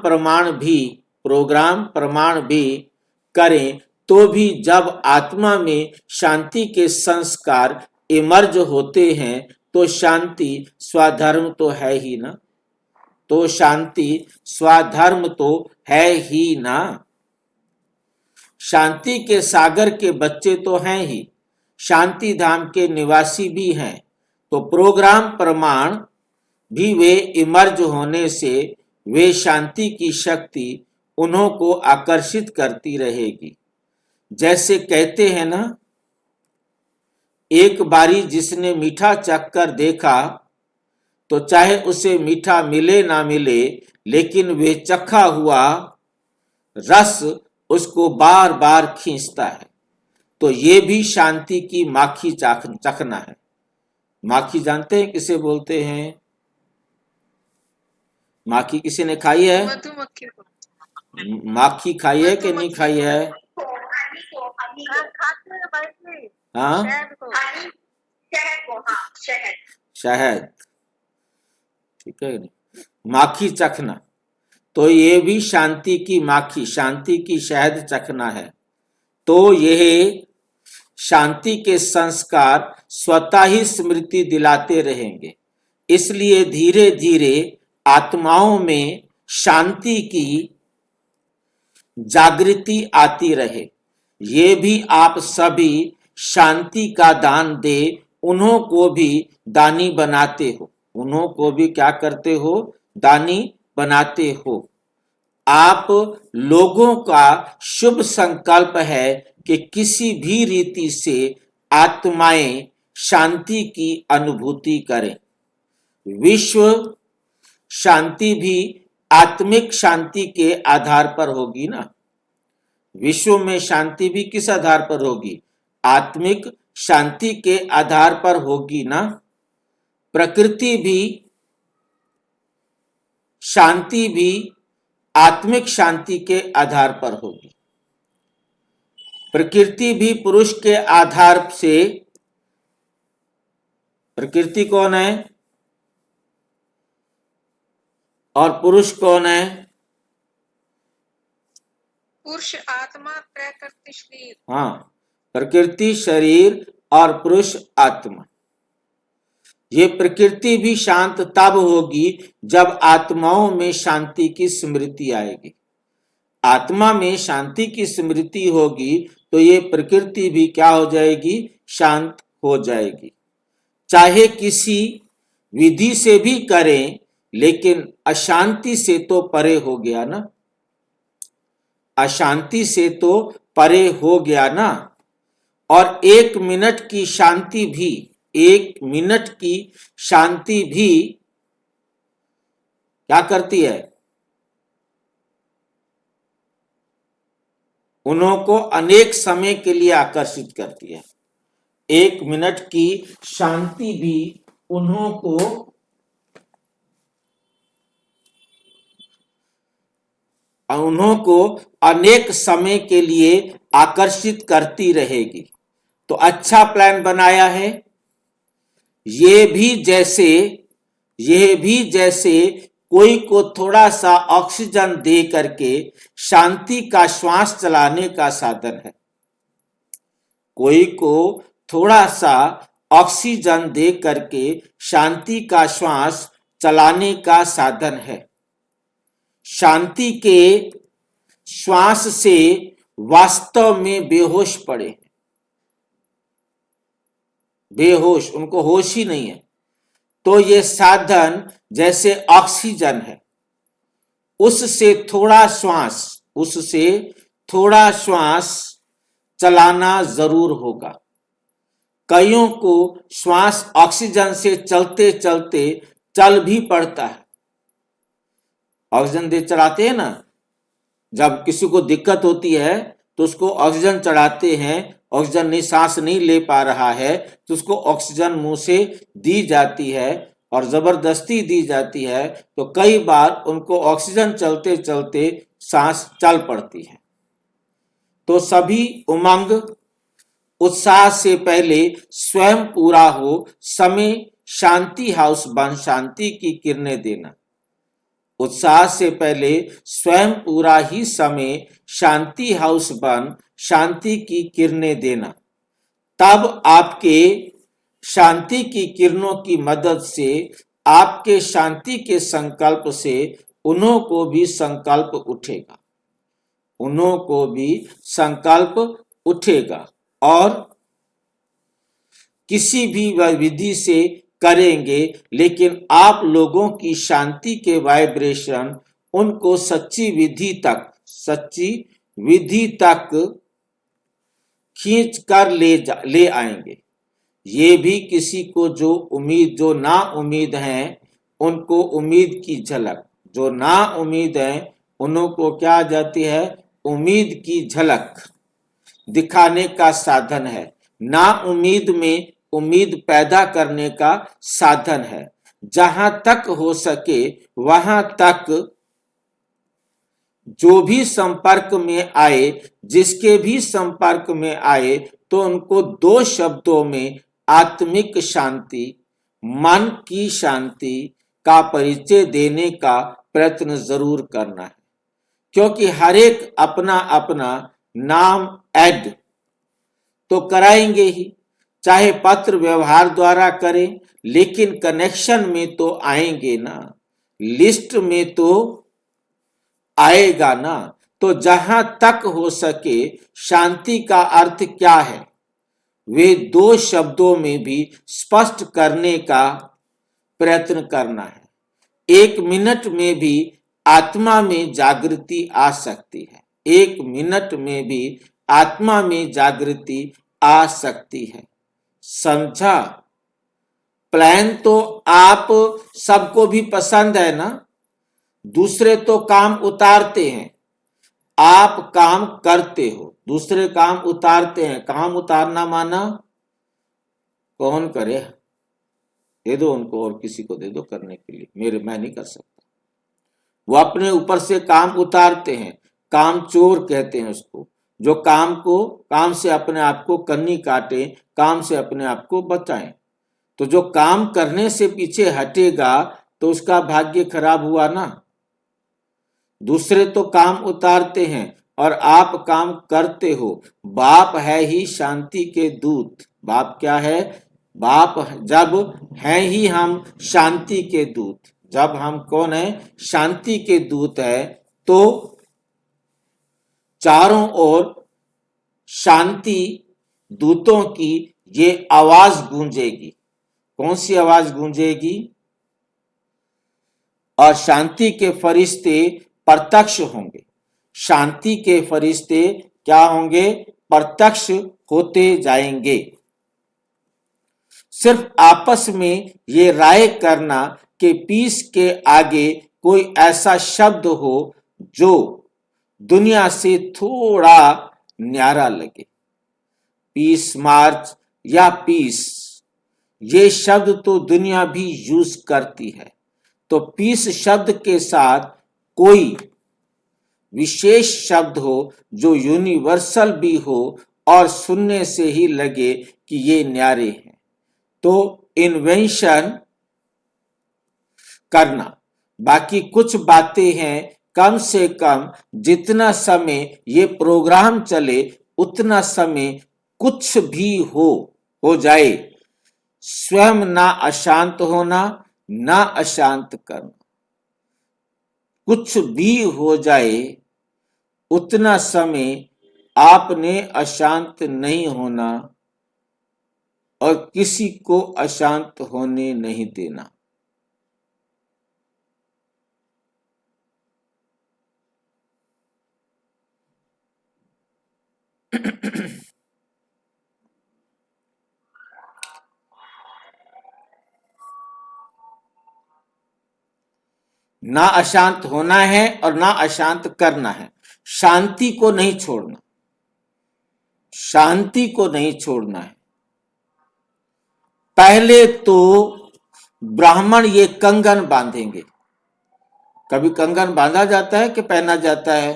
प्रमाण भी करें तो भी जब आत्मा में शांति के संस्कार इमर्ज होते हैं तो शांति स्वधर्म तो है ही ना, तो शांति स्वधर्म तो है ही ना। शांति के सागर के बच्चे तो हैं ही, शांति धाम के निवासी भी हैं, तो प्रोग्राम प्रमाण भी वे इमर्ज होने से वे शांति की शक्ति उन्हों को आकर्षित करती रहेगी। जैसे कहते हैं ना, एक बारी जिसने मीठा चखकर देखा तो चाहे उसे मीठा मिले ना मिले, लेकिन वे चखा हुआ रस उसको बार बार खींचता है। तो ये भी शांति की माखी चखना है। माखी जानते हैं किसे बोलते हैं? माखी किसी ने खाई है? मधुमक्खी को। माखी खाई है कि नहीं खाई है? हाँ, शहद, ठीक है। माखी चखना, तो ये भी शांति की माखी, शांति की शहद चखना है। तो यह शांति के संस्कार स्वतः ही स्मृति दिलाते रहेंगे। इसलिए धीरे धीरे आत्माओं में शांति की जागृति आती रहे। ये भी आप सभी शांति का दान दे, उन्हों को भी दानी बनाते हो, उन्हों को भी क्या करते हो? दानी बनाते हो। आप लोगों का शुभ संकल्प है कि किसी भी रीति से आत्माएं शांति की अनुभूति करें। विश्व शांति भी आत्मिक शांति के आधार पर होगी ना। विश्व में शांति भी किस आधार पर होगी? आत्मिक शांति के आधार पर होगी ना। प्रकृति भी शांति भी आत्मिक शांति के आधार पर होगी। प्रकृति भी पुरुष के आधार से, प्रकृति कौन है और पुरुष कौन है? पुरुष आत्मा, प्रकृति शरीर। हाँ, प्रकृति शरीर और पुरुष आत्मा। ये प्रकृति भी शांत तब होगी जब आत्माओं में शांति की स्मृति आएगी। आत्मा में शांति की स्मृति होगी तो ये प्रकृति भी क्या हो जाएगी? शांत हो जाएगी। चाहे किसी विधि से भी करें, लेकिन अशांति से तो परे हो गया ना, अशांति से तो परे हो गया ना। और 1 मिनट की शांति भी, 1 मिनट की शांति भी क्या करती है? उन्हों को अनेक समय के लिए आकर्षित करती है। 1 मिनट की शांति भी उन्हों को अनेक समय के लिए आकर्षित करती रहेगी। तो अच्छा प्लान बनाया है। ये भी जैसे कोई को थोड़ा सा ऑक्सीजन दे करके शांति का श्वास चलाने का साधन है। कोई को थोड़ा सा ऑक्सीजन दे करके शांति का श्वास चलाने का साधन है। शांति के श्वास से वास्तव में बेहोश पड़े, बेहोश, उनको होश ही नहीं है। तो ये साधन जैसे ऑक्सीजन है, उससे थोड़ा श्वास चलाना जरूर होगा। कईयों को श्वास ऑक्सीजन से चलते चलते चल भी पड़ता है। ऑक्सीजन दे चढ़ाते हैं ना, जब किसी को दिक्कत होती है तो उसको ऑक्सीजन चढ़ाते हैं, ऑक्सीजन नहीं, सांस नहीं ले पा रहा है तो उसको ऑक्सीजन मुंह से दी जाती है और जबरदस्ती दी जाती है, तो कई बार उनको ऑक्सीजन चलते चलते सांस चल पड़ती है। तो सभी उमंग उत्साह से पहले स्वयं पूरा हो, समय शांति हाउस बन शांति की किरणें देना। उत्साह से पहले स्वयं पूरा ही समय शांति हाउस बन शांति की किरणें देना। तब आपके शांति की किरणों की मदद से, आपके शांति के संकल्प से उन्हों को भी संकल्प उठेगा, उन्हों को भी संकल्प उठेगा और किसी भी विधि से करेंगे, लेकिन आप लोगों की शांति के वाइब्रेशन उनको सच्ची विधि तक खींच कर ले आएंगे। ये भी किसी को जो ना उम्मीद हैं उनको उम्मीद की झलक, जो ना उम्मीद हैं उन्हों को क्या आ जाती है, उम्मीद की झलक दिखाने का साधन है। ना उम्मीद में उम्मीद पैदा करने का साधन है। जहां तक हो सके वहां तक जो भी संपर्क में आए, जिसके भी संपर्क में आए, तो उनको 2 शब्दों में आत्मिक शांति, मन की शांति का परिचय देने का प्रयत्न जरूर करना है। क्योंकि हर एक अपना अपना नाम ऐड तो कराएंगे ही, चाहे पत्र व्यवहार द्वारा करें, लेकिन कनेक्शन में तो आएंगे ना, लिस्ट में तो आएगा ना। तो जहां तक हो सके शांति का अर्थ क्या है, वे 2 शब्दों में भी स्पष्ट करने का प्रयत्न करना है। 1 मिनट में भी आत्मा में जागृति आ सकती है, 1 मिनट में भी आत्मा में जागृति आ सकती है। समझा? प्लान तो आप सबको भी पसंद है ना। दूसरे तो काम उतारते हैं, आप काम करते हो, दूसरे काम उतारते हैं। काम उतारना माना कौन करे, दे दो उनको और किसी को दे दो करने के लिए, मैं नहीं कर सकता। वो अपने ऊपर से काम उतारते हैं, काम चोर कहते हैं उसको, जो काम से अपने आप को कन्नी काटे, काम से अपने आप को बचाएं। तो जो काम करने से पीछे हटेगा तो उसका भाग्य खराब हुआ ना। दूसरे तो काम उतारते हैं और आप काम करते हो। बाप है ही शांति के दूत। बाप क्या है? बाप जब हैं ही हम शांति के दूत, जब हम कौन है? शांति के दूत है, तो चारों ओर शांति दूतों की ये आवाज गूंजेगी। कौन सी आवाज गूंजेगी? और शांति के फरिश्ते प्रत्यक्ष होंगे। शांति के फरिश्ते क्या होंगे? प्रत्यक्ष होते जाएंगे। सिर्फ आपस में ये राय करना कि पीस के आगे कोई ऐसा शब्द हो जो दुनिया से थोड़ा न्यारा लगे। पीस मार्च या पीस, ये शब्द तो दुनिया भी यूज करती है। तो पीस शब्द के साथ कोई विशेष शब्द हो जो यूनिवर्सल भी हो और सुनने से ही लगे कि ये न्यारे हैं, तो इन्वेंशन करना। बाकी कुछ बातें हैं, कम से कम जितना समय ये प्रोग्राम चले उतना समय कुछ भी हो जाए, स्वयं ना अशांत होना ना अशांत करना। कुछ भी हो जाए उतना समय आपने अशांत नहीं होना और किसी को अशांत होने नहीं देना। ना अशांत होना है और ना अशांत करना है। शांति को नहीं छोड़ना, शांति को नहीं छोड़ना है। पहले तो ब्राह्मण ये कंगन बांधेंगे। कभी कंगन बांधा जाता है कि पहना जाता है?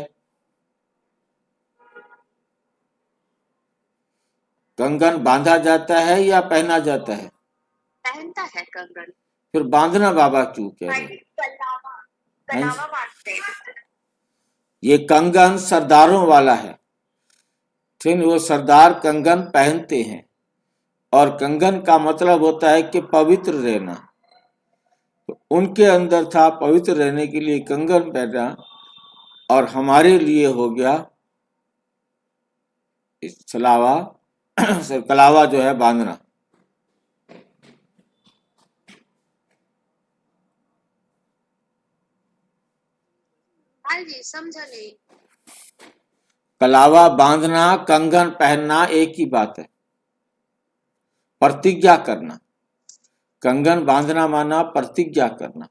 कंगन बांधा जाता है या पहना जाता है? पहनता है कंगन। फिर बांधना बाबा क्यों कह रहे हैं? कलावा बांधते हैं। ये कंगन सरदारों वाला है, ठीक है। वो सरदार कंगन पहनते हैं और कंगन का मतलब होता है कि पवित्र रहना। तो उनके अंदर था पवित्र रहने के लिए कंगन पहनना, और हमारे लिए हो गया कलावा कलावा जो है बांधना। भाई जी समझा नहीं। कलावा बांधना कंगन पहनना एक ही बात है, प्रतिज्ञा करना। कंगन बांधना माना प्रतिज्ञा करना।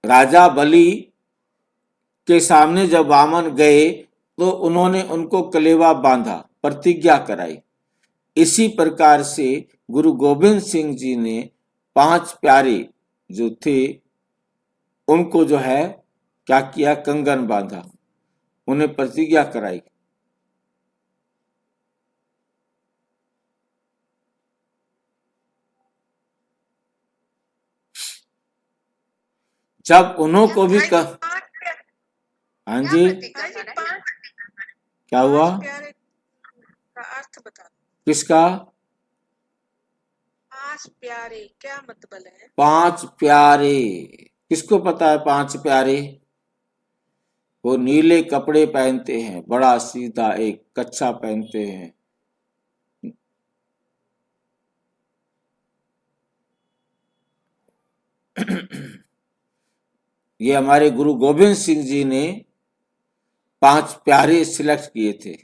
राजा बलि के सामने जब वामन गए तो उन्होंने उनको कलेवा बांधा, प्रतिज्ञा कराई। इसी प्रकार से गुरु गोविंद सिंह जी ने 5 प्यारे जो थे उनको जो है क्या किया, कंगन बांधा, उन्हें प्रतिज्ञा कराई। जब उन्हों को भी हाँ जी, क्या हुआ, प्यारे का अर्थ बता दो। किसका? 5 प्यारे क्या मतलब है? 5 प्यारे किसको पता है? 5 प्यारे वो नीले कपड़े पहनते हैं, बड़ा सीधा एक कच्छा पहनते हैं। ये हमारे गुरु गोविंद सिंह जी ने 5 प्यारे सिलेक्ट किए थे।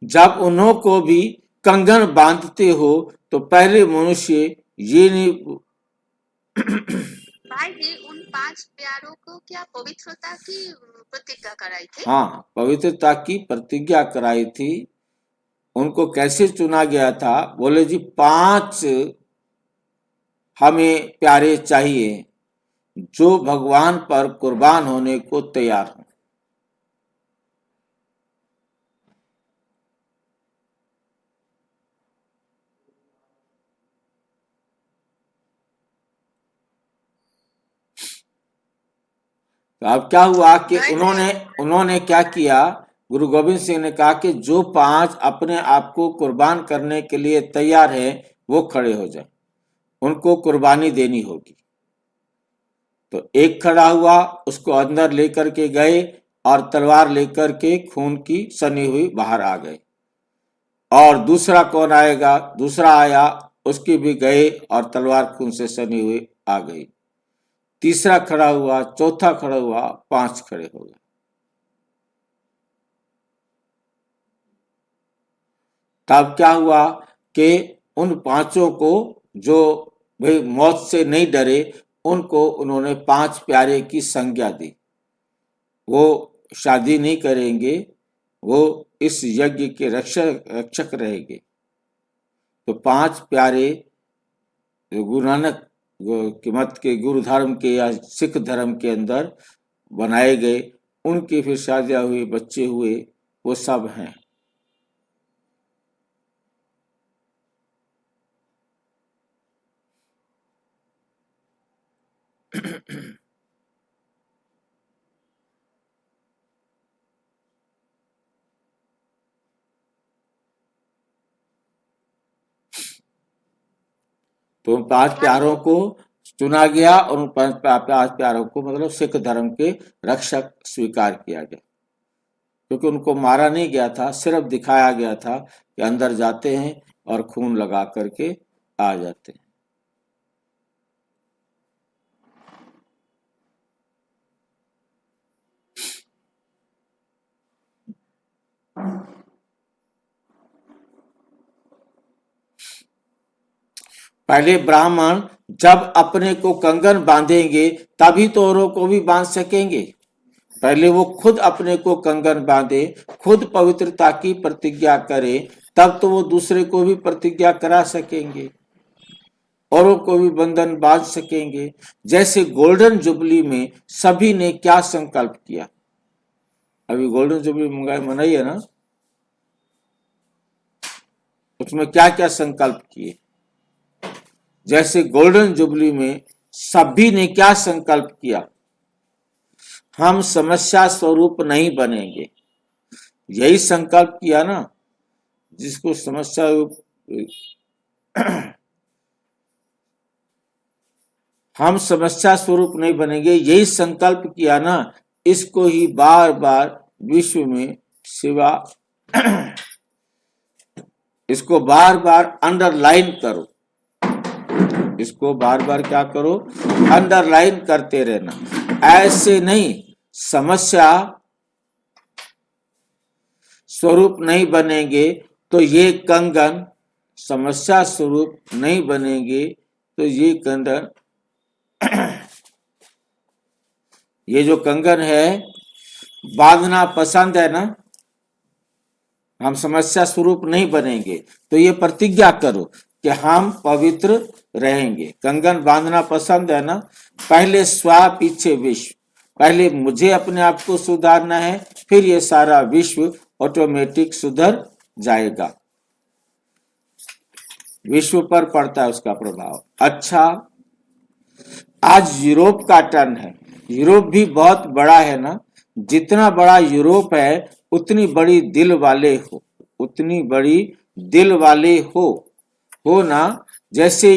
जब उन्हों को भी कंगन बांधते हो तो पहले मनुष्य ये नहीं। भाई जी उन 5 प्यारों को क्या पवित्रता की प्रतिज्ञा कराई थी? हाँ, पवित्रता की प्रतिज्ञा कराई थी। उनको कैसे चुना गया था? बोले जी 5 हमें प्यारे चाहिए जो भगवान पर कुर्बान होने को तैयार हो। तो अब क्या हुआ कि उन्होंने क्या किया, गुरु गोविंद सिंह ने कहा कि जो 5 अपने आप को कुर्बान करने के लिए तैयार है वो खड़े हो जाए, उनको कुर्बानी देनी होगी। तो एक खड़ा हुआ, उसको अंदर लेकर के गए और तलवार लेकर के खून की सनी हुई बाहर आ गए। और दूसरा कौन आएगा? दूसरा आया, उसकी भी गए और तलवार खून से सनी हुई आ गई। तीसरा खड़ा हुआ, चौथा खड़ा हुआ, 5 खड़े हो गए। तब क्या हुआ कि उन 5 को जो भाई मौत से नहीं डरे, उनको उन्होंने 5 प्यारे की संज्ञा दी। वो शादी नहीं करेंगे, वो इस यज्ञ के रक्षक रहेंगे। तो 5 प्यारे गुरु नानक के मत के, गुरु धर्म के या सिख धर्म के अंदर बनाए गए, उनकी फिर शादियां हुई, बच्चे हुए, वो सब हैं। तो 5 प्यारों को चुना गया और उन 5 प्यारों को मतलब सिख धर्म के रक्षक स्वीकार किया गया, क्योंकि उनको मारा नहीं गया था, सिर्फ दिखाया गया था कि अंदर जाते हैं और खून लगा करके आ जाते हैं। पहले ब्राह्मण जब अपने को कंगन बांधेंगे तभी तो औरों को भी बांध सकेंगे। पहले वो खुद अपने को कंगन बांधे, खुद पवित्रता की प्रतिज्ञा करे, तब तो वो दूसरे को भी प्रतिज्ञा करा सकेंगे। औरों को भी बंधन बांध सकेंगे। जैसे गोल्डन जुबली में सभी ने क्या संकल्प किया, अभी गोल्डन जुबली मनाई है ना, उसमें क्या क्या संकल्प किए। जैसे गोल्डन जुबली में सभी ने क्या संकल्प किया, हम समस्या स्वरूप नहीं बनेंगे, यही संकल्प किया ना, जिसको समस्या हम समस्या स्वरूप नहीं बनेंगे, यही संकल्प किया ना। इसको ही बार बार विश्व में सेवा इसको बार बार अंडरलाइन करो, इसको बार बार क्या करो, अंडरलाइन करते रहना। ऐसे नहीं समस्या स्वरूप नहीं बनेंगे तो ये कंगन, समस्या स्वरूप नहीं बनेंगे तो ये कंगन, ये जो कंगन है बांधना पसंद है ना, हम समस्या स्वरूप नहीं बनेंगे तो ये प्रतिज्ञा करो कि हम पवित्र रहेंगे। कंगन बांधना पसंद है ना, पहले स्व पीछे विश्व, पहले मुझे अपने आप को सुधारना है, फिर ये सारा विश्व ऑटोमेटिक सुधर जाएगा। विश्व पर पड़ता है उसका प्रभाव। अच्छा, आज यूरोप का टर्न है। यूरोप भी बहुत बड़ा है ना, जितना बड़ा यूरोप है उतनी बड़ी दिल वाले हो, उतनी बड़ी दिल वाले हो ना। जैसे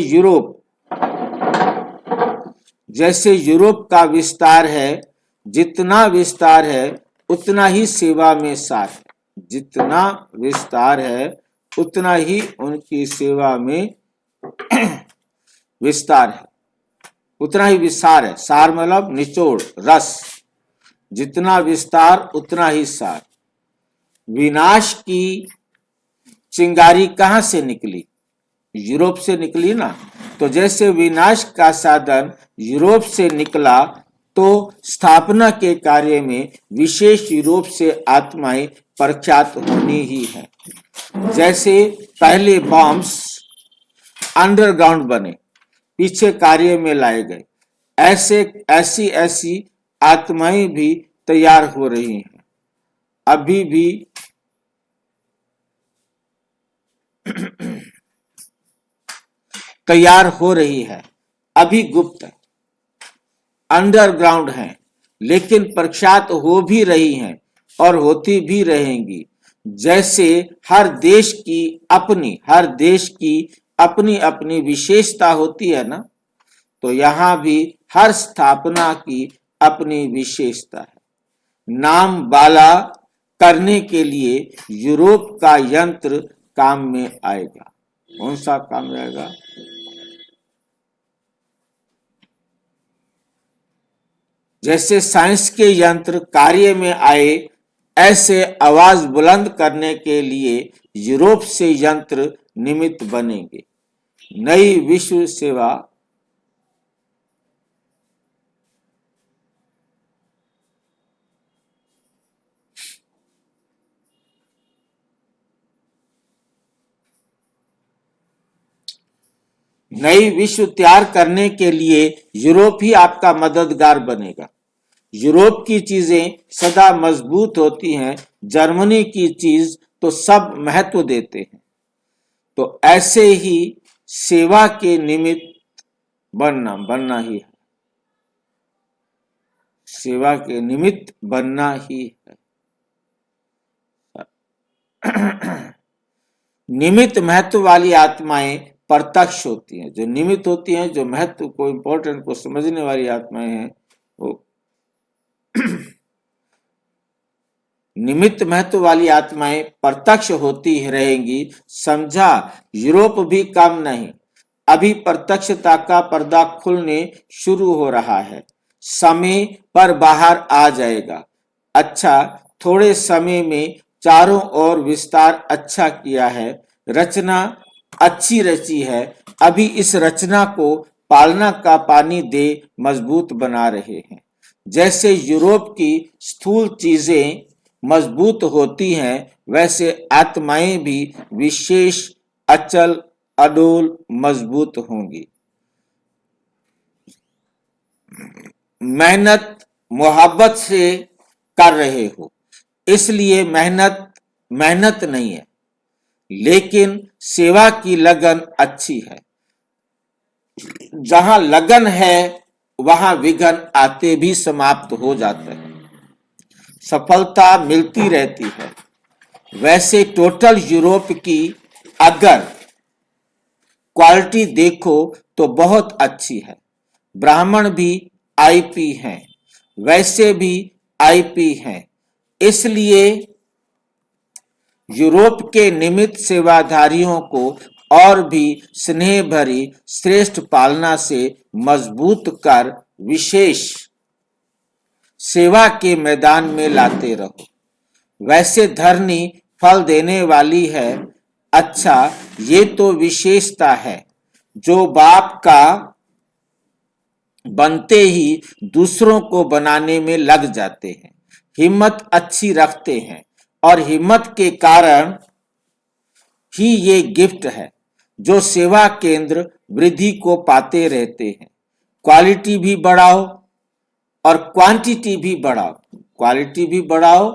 यूरोप का विस्तार है, जितना विस्तार है उतना ही सेवा में सार है, जितना विस्तार है उतना ही उनकी सेवा में विस्तार है, उतना ही विस्तार है। सार मतलब निचोड़, रस, जितना विस्तार उतना ही सार। विनाश की चिंगारी कहां से निकली, यूरोप से निकली ना। तो जैसे विनाश का साधन यूरोप से निकला तो स्थापना के कार्य में विशेष यूरोप से आत्माएं प्रख्यात होनी ही है। जैसे पहले बॉम्ब्स अंडरग्राउंड बने, पीछे कार्य में लाए गए, ऐसी आत्माएं भी तैयार हो रही हैं, अभी भी तैयार हो रही है, अभी गुप्त है, अंडरग्राउंड है, लेकिन प्रख्यात हो भी रही हैं और होती भी रहेंगी। जैसे हर देश की अपनी अपनी विशेषता होती है ना, तो यहाँ भी हर स्थापना की अपनी विशेषता है। नाम बाला करने के लिए यूरोप का यंत्र काम में आएगा। कौन सा काम में आएगा? जैसे साइंस के यंत्र कार्य में आए, ऐसे आवाज बुलंद करने के लिए यूरोप से यंत्र निमित्त बनेंगे। नई विश्व सेवा नई विश्व तैयार करने के लिए यूरोप ही आपका मददगार बनेगा। यूरोप की चीजें सदा मजबूत होती हैं, जर्मनी की चीज तो सब महत्व देते हैं। तो ऐसे ही सेवा के निमित्त बनना ही है, सेवा के निमित्त बनना ही है। निमित्त महत्व वाली आत्माएं प्रत्यक्ष होती हैं। जो निमित्त होती हैं, जो महत्व को इंपॉर्टेंट को समझने वाली आत्माएं हैं, वो निमित्त महत्व वाली आत्माएं प्रत्यक्ष होती रहेंगी। समझा? यूरोप भी कम नहीं, अभी प्रत्यक्षता का पर्दा खुलने शुरू हो रहा है, समय पर बाहर आ जाएगा। अच्छा, थोड़े समय में चारों ओर विस्तार अच्छा किया है, रचना अच्छी रची है, अभी इस रचना को पालना का पानी दे मजबूत बना रहे हैं। जैसे यूरोप की स्थूल चीजें मजबूत होती हैं, वैसे आत्माएं भी विशेष अचल अडोल मजबूत होंगी। मेहनत मोहब्बत से कर रहे हो, इसलिए मेहनत नहीं है, लेकिन सेवा की लगन अच्छी है। जहां लगन है वहां विघ्न आते भी समाप्त हो जाते हैं, सफलता मिलती रहती है। वैसे टोटल यूरोप की अगर क्वालिटी देखो तो बहुत अच्छी है। ब्राह्मण भी आईपी हैं, वैसे भी आईपी हैं, इसलिए यूरोप के निमित्त सेवाधारियों को और भी स्नेह भरी श्रेष्ठ पालना से मजबूत कर विशेष सेवा के मैदान में लाते रहो। वैसे धरनी फल देने वाली है। अच्छा, ये तो विशेषता है जो बाप का बनते ही दूसरों को बनाने में लग जाते हैं, हिम्मत अच्छी रखते हैं और हिम्मत के कारण ही ये गिफ्ट है जो सेवा केंद्र वृद्धि को पाते रहते हैं। क्वालिटी भी बढ़ाओ और क्वांटिटी भी बढ़ाओ, क्वालिटी भी बढ़ाओ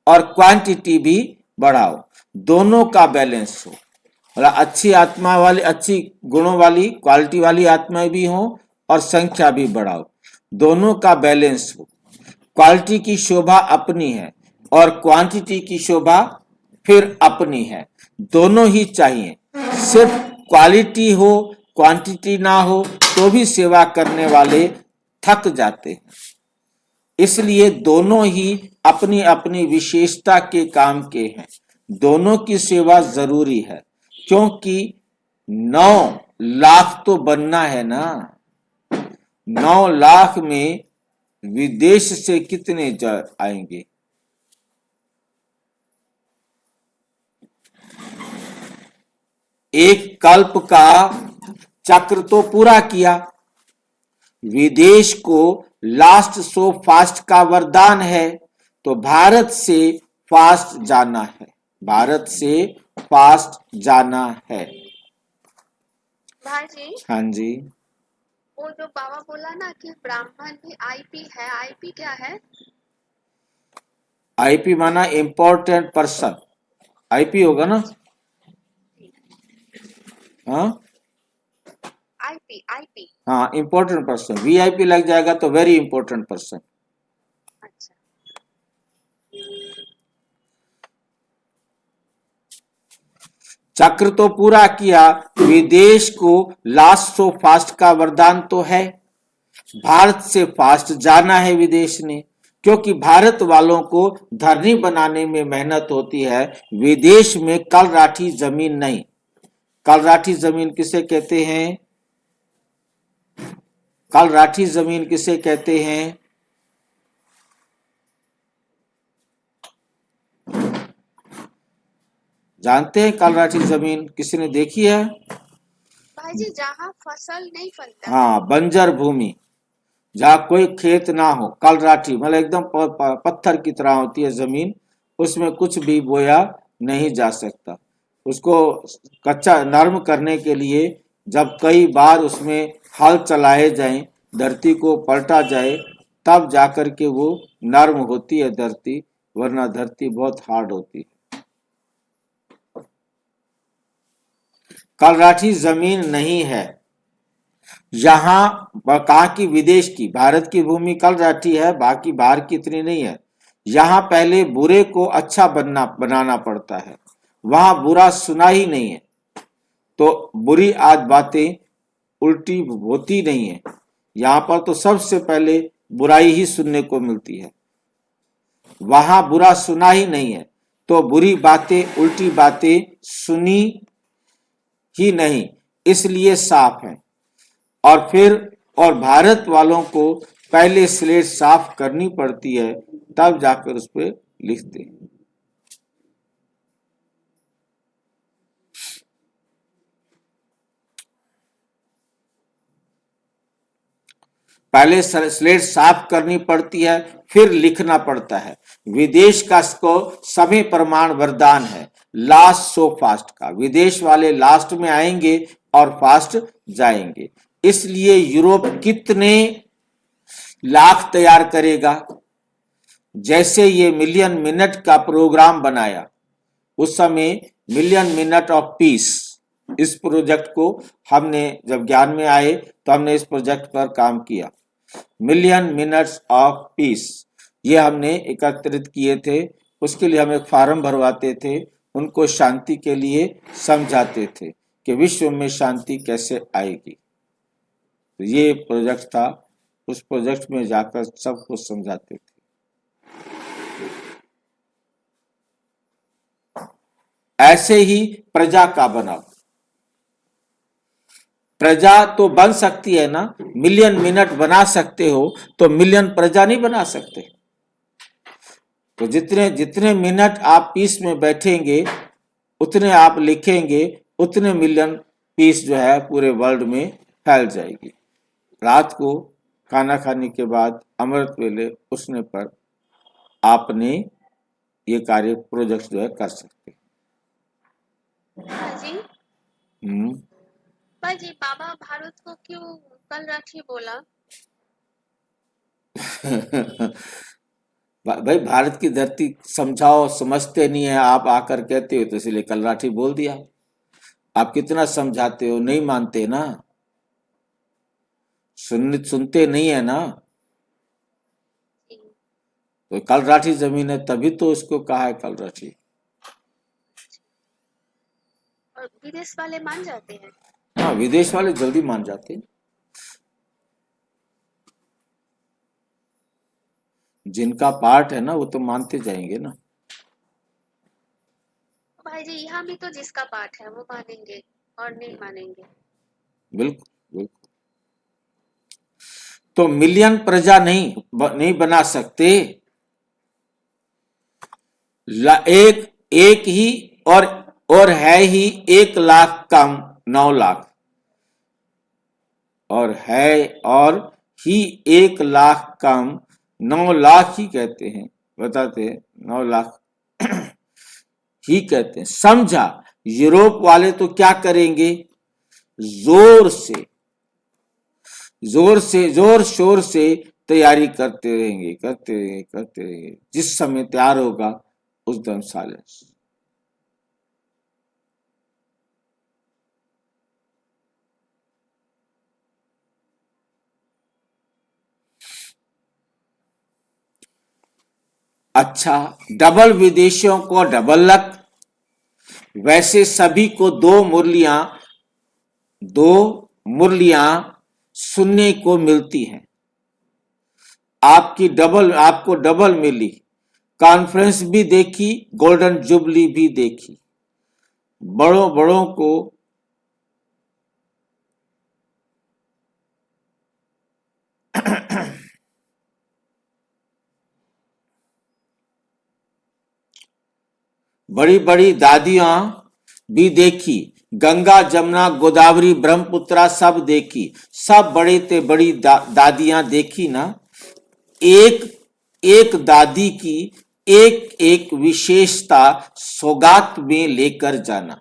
और क्वांटिटी भी बढ़ाओ, दोनों का बैलेंस हो। मतलब अच्छी आत्मा वाली, अच्छी गुणों वाली, क्वालिटी वाली आत्माएं भी हों और संख्या भी बढ़ाओ, दोनों का बैलेंस हो। क्वालिटी की शोभा अपनी है और क्वांटिटी की शोभा फिर अपनी है, दोनों ही चाहिए। सिर्फ क्वालिटी हो क्वांटिटी ना हो तो भी सेवा करने वाले थक जाते हैं, इसलिए दोनों ही अपनी अपनी विशेषता के काम के हैं। दोनों की सेवा जरूरी है, क्योंकि 9 लाख तो बनना है ना। 9 लाख में विदेश से कितने आएंगे? एक कल्प का चक्र तो पूरा किया। विदेश को लास्ट सो फास्ट का वरदान है, तो भारत से फास्ट जाना है, भारत से फास्ट जाना है। भाई जी, हाँ जी, वो जो बाबा बोला ना कि ब्राह्मण भी आईपी है, आईपी क्या है? आईपी माना इम्पोर्टेंट पर्सन, आईपी होगा ना। हाँ आईपी, आईपी। हाँ, इम्पोर्टेंट पर्सन, वीआईपी लग जाएगा तो वेरी इंपॉर्टेंट पर्सन। अच्छा, चक्र तो पूरा किया, विदेश को लास्ट सो फास्ट का वरदान तो है। भारत से फास्ट जाना है विदेश ने, क्योंकि भारत वालों को धरनी बनाने में मेहनत होती है, विदेश में कल राठी जमीन नहीं। कल राठी जमीन किसे कहते हैं? कल राठी जमीन किसे कहते हैं? जानते हैं कल राठी जमीन? किसी ने देखी है? भाई जी, जहाँ फसल नहीं फलता। हाँ, बंजर भूमि, जहाँ कोई खेत ना हो, कल राठी मतलब एकदम पत्थर की तरह होती है जमीन, उसमें कुछ भी बोया नहीं जा सकता। उसको कच्चा नर्म करने के लिए जब कई बार उसमें हल चलाए जाएं, धरती को पलटा जाए, तब जाकर के वो नर्म होती है धरती, वरना धरती बहुत हार्ड होती है। कलराठी जमीन नहीं है यहाँ, कहा की विदेश की, भारत की भूमि कलराठी है, बाकी बाहर की इतनी नहीं है। यहाँ पहले बुरे को अच्छा बनाना पड़ता है, वहां बुरा सुना ही नहीं है, तो बुरी आज बातें उल्टी होती नहीं है। यहाँ पर तो सबसे पहले बुराई ही सुनने को मिलती है, वहां बुरा सुना ही नहीं है, तो बुरी बातें उल्टी बातें सुनी ही नहीं, इसलिए साफ है। और भारत वालों को पहले स्लेट साफ करनी पड़ती है, तब जाकर उस पर लिखते हैं। पहले स्लेट साफ करनी पड़ती है, फिर लिखना पड़ता है। विदेश का को समय प्रमाण वरदान है, लास्ट सो फास्ट का। विदेश वाले लास्ट में आएंगे और फास्ट जाएंगे, इसलिए यूरोप कितने लाख तैयार करेगा। जैसे ये मिलियन मिनट का प्रोग्राम बनाया, उस समय मिलियन मिनट ऑफ पीस, इस प्रोजेक्ट को हमने जब ज्ञान में आए तो हमने इस प्रोजेक्ट पर काम किया। मिलियन मिनट्स ऑफ पीस ये हमने एकत्रित किए थे। उसके लिए हम एक फॉर्म भरवाते थे, उनको शांति के लिए समझाते थे कि विश्व में शांति कैसे आएगी। तो ये प्रोजेक्ट था, उस प्रोजेक्ट में जाकर सब कुछ समझाते थे। ऐसे ही प्रजा का बनाओ। प्रजा तो बन सकती है ना, मिलियन मिनट बना सकते हो तो मिलियन प्रजा नहीं बना सकते। तो जितने जितने मिनट आप पीस में बैठेंगे, उतने आप लिखेंगे, उतने मिलियन पीस जो है पूरे वर्ल्ड में फैल जाएगी। रात को खाना खाने के बाद अमृत वेले उठने पर आपने ये कार्य प्रोजेक्ट जो है कर सकते। पाजी पाजी, बाबा भारत को क्यों कल राखी बोला? भाई भारत की धरती समझाओ, समझते नहीं है, आप आकर कहते हो तो इसलिए कल राठी बोल दिया। आप कितना समझाते हो, नहीं मानते ना, सुनते नहीं है ना। तो कल राठी जमीन है तभी तो उसको कहा है कल राठी। और विदेश वाले मान जाते हैं? हाँ, विदेश वाले जल्दी मान जाते हैं। जिनका पार्ट है ना वो तो मानते जाएंगे ना। भाई जी, यहाँ भी तो जिसका पाठ है वो मानेंगे और नहीं मानेंगे। बिल्कुल बिल्कुल। तो मिलियन प्रजा नहीं बना सकते। एक ही और है ही 1 लाख कम 9 लाख, और है और ही 1 लाख कम 9 लाख ही कहते हैं, बताते हैं 9 लाख ही कहते हैं। समझा? यूरोप वाले तो क्या करेंगे, जोर शोर से तैयारी करते रहेंगे। जिस समय तैयार होगा उस दम साइलेंस। अच्छा, डबल विदेशियों को डबल लक। वैसे सभी को दो मुरलियां सुनने को मिलती हैं। आपको डबल मिली। कॉन्फ्रेंस भी देखी, गोल्डन जुबली भी देखी। बड़ों को बड़ी बड़ी दादियां भी देखी, गंगा जमुना गोदावरी ब्रह्मपुत्रा सब देखी। सब बड़े ते बड़ी दादियां देखी ना। एक दादी की एक विशेषता सौगात में लेकर जाना।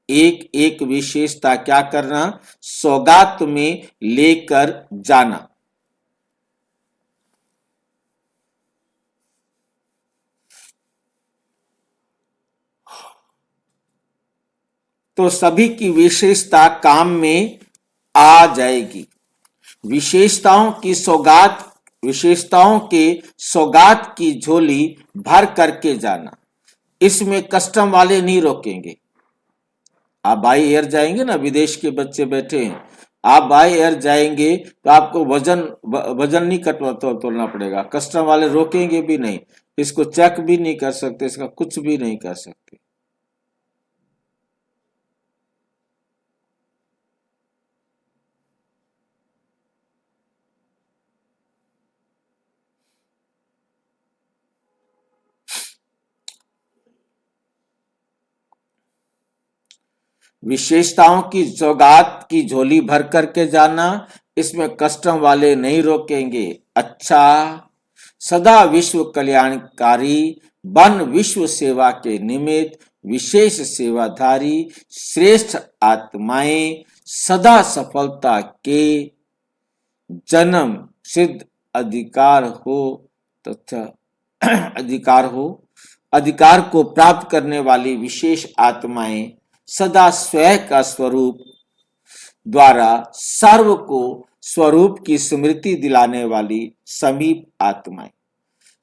एक विशेषता क्या करना, सौगात में लेकर जाना। तो सभी की विशेषता काम में आ जाएगी। विशेषताओं के सौगात की झोली भर करके जाना। इसमें कस्टम वाले नहीं रोकेंगे। आप बाई एयर जाएंगे ना, विदेश के बच्चे बैठे हैं, आप बाई एयर जाएंगे तो आपको वजन नहीं तोलना पड़ेगा। कस्टम वाले रोकेंगे भी नहीं, इसको चेक भी नहीं कर सकते, इसका कुछ भी नहीं कर सकते। विशेषताओं की सौगात की झोली भर करके जाना, इसमें कस्टम वाले नहीं रोकेंगे। अच्छा, सदा विश्व कल्याणकारी बन, विश्व सेवा के निमित्त विशेष सेवाधारी, श्रेष्ठ आत्माएं सदा सफलता के जन्म सिद्ध अधिकार हो तथा अधिकार को प्राप्त करने वाली विशेष आत्माएं सदा स्वयं का स्वरूप द्वारा सर्व को स्वरूप की स्मृति दिलाने वाली समीप आत्माएं,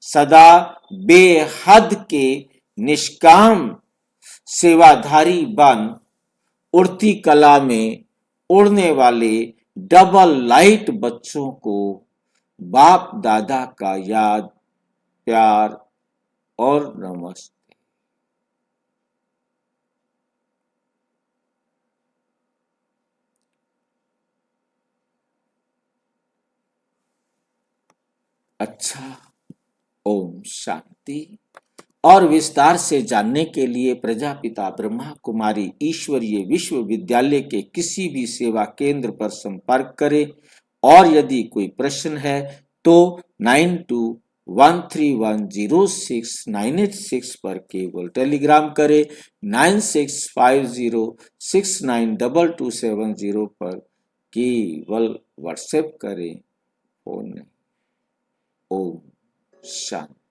सदा बेहद के निष्काम सेवाधारी बन उड़ती कला में उड़ने वाले डबल लाइट बच्चों को बाप दादा का याद, प्यार और नमस्ते। अच्छा, ओम शांति। और विस्तार से जानने के लिए प्रजापिता ब्रह्मा कुमारी ईश्वरीय विश्वविद्यालय के किसी भी सेवा केंद्र पर संपर्क करें और यदि कोई प्रश्न है तो 9213106986 पर केवल टेलीग्राम करें, 9650692270 पर केवल व्हाट्सएप करें, फोन नहीं। ओम शांति।